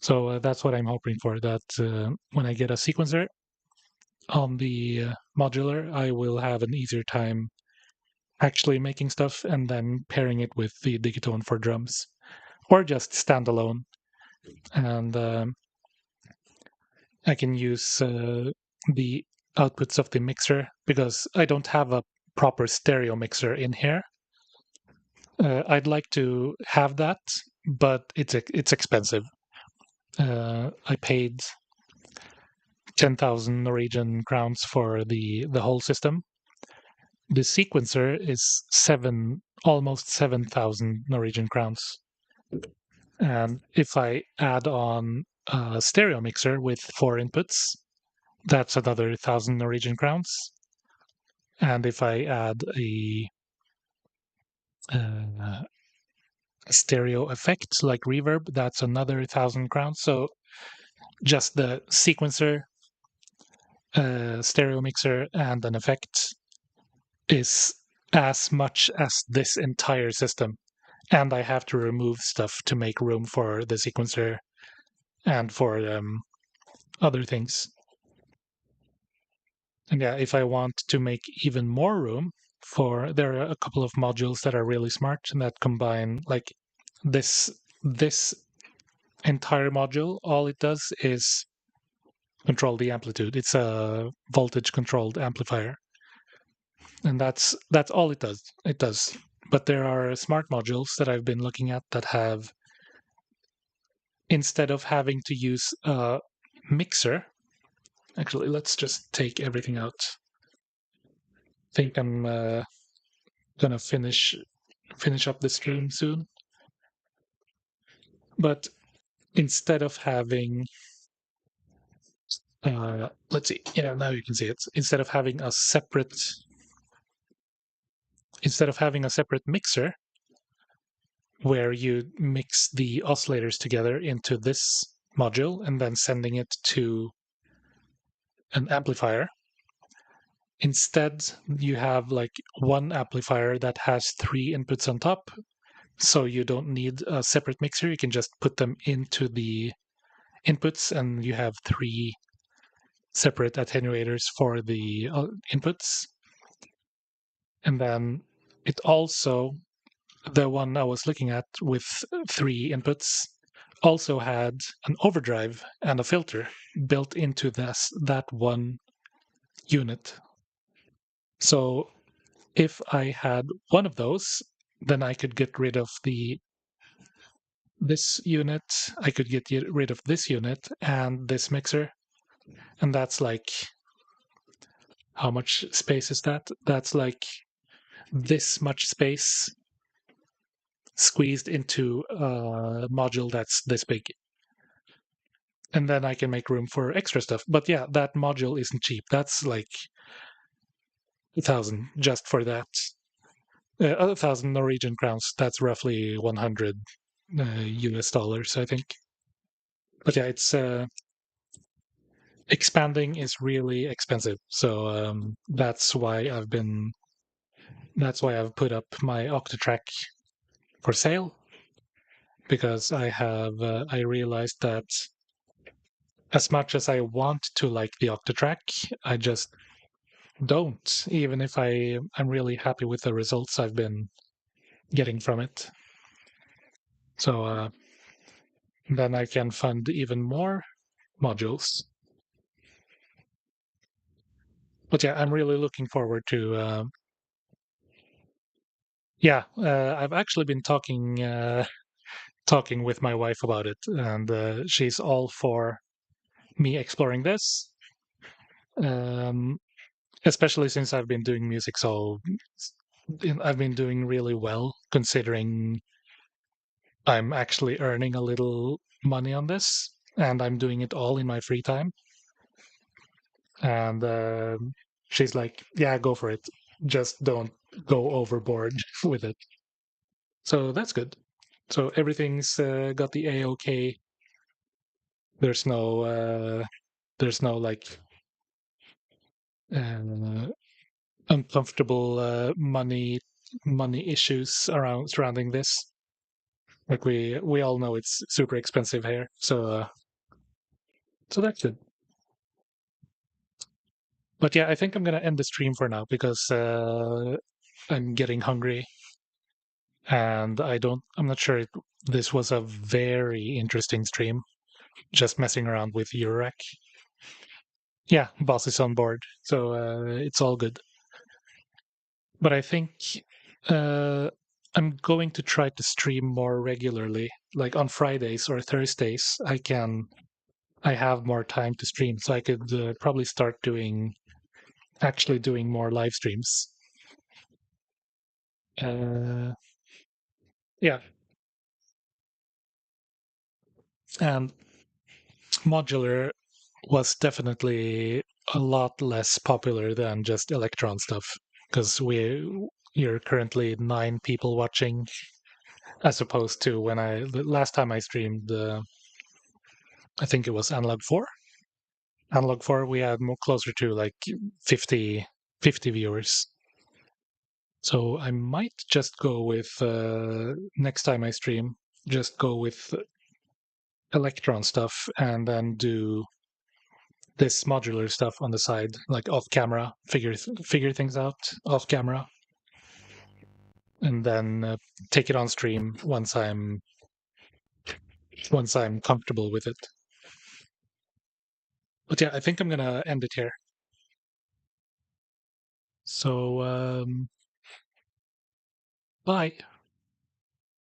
So that's what I'm hoping for. That when I get a sequencer on the modular, I will have an easier time actually making stuff and then pairing it with the Digitone for drums, or just standalone. And I can use the outputs of the mixer because I don't have a proper stereo mixer in here. I'd like to have that, but it's expensive. I paid 10,000 Norwegian crowns for the whole system. The sequencer is almost 7,000 Norwegian crowns. And if I add on a stereo mixer with 4 inputs, that's another 1,000 Norwegian crowns. And if I add uh, a stereo effect like reverb, that's another 1,000 crowns. So just the sequencer, stereo mixer, and an effect is as much as this entire system. And I have to remove stuff to make room for the sequencer and for other things. And yeah, if I want to make even more room there are a couple of modules that are really smart and that combine like this entire module. All it does is control the amplitude. It's a voltage controlled amplifier, and that's all it does. It does. But there are smart modules that I've been looking at that have, instead of having to use a mixer. Actually, let's just take everything out. I think I'm gonna finish up the stream soon. But instead of having let's see, yeah, now you can see it. Instead of having a separate mixer where you mix the oscillators together into this module and then sending it to an amplifier, instead you have like one amplifier that has 3 inputs on top. So you don't need a separate mixer. You can just put them into the inputs and you have 3 separate attenuators for the inputs. And then it also, the one I was looking at with 3 inputs, also had an overdrive and a filter built into that one unit. So if I had one of those, then I could get rid of this unit, I could get rid of this unit and this mixer. And that's like, how much space is that? That's like this much space squeezed into a module that's this big. And then I can make room for extra stuff. But yeah, that module isn't cheap. That's like 1,000 just for that. 1,000 Norwegian crowns. That's roughly 100 US dollars, I think. But yeah, it's expanding is really expensive. So that's why I've put up my Octatrack for sale, because I realized that as much as I want to like the Octatrack, I just don't, even if I'm really happy with the results I've been getting from it. So then I can fund even more modules. but yeah, I'm really looking forward to. Yeah, I've actually been talking with my wife about it, and she's all for me exploring this. Um, Especially since I've been doing music, so I've been doing really well considering I'm actually earning a little money on this, and I'm doing it all in my free time. And she's like, "Yeah, go for it. Just don't go overboard with it." So that's good. So everything's got the A-OK. There's no there's no like uh, uncomfortable money issues around surrounding this. Like we all know it's super expensive here, so that's good. But yeah, I think I'm gonna end the stream for now because I'm getting hungry, and I'm not sure this was a very interesting stream. Just messing around with Eurorack. Yeah, boss is on board, so it's all good. But I think uh, I'm going to try to stream more regularly, like on Fridays or Thursdays. I have more time to stream, so I could probably start actually doing more live streams. Uh, yeah, and modular was definitely a lot less popular than just Electron stuff because you're currently 9 people watching as opposed to when the last time I streamed, I think it was Analog 4. Analog 4, we had more closer to like 50 viewers. So I might just go with next time I stream, just go with Electron stuff and then do this modular stuff on the side, like off camera, figure things out off camera, and then take it on stream once I'm comfortable with it. But yeah, I think I'm gonna end it here. So bye.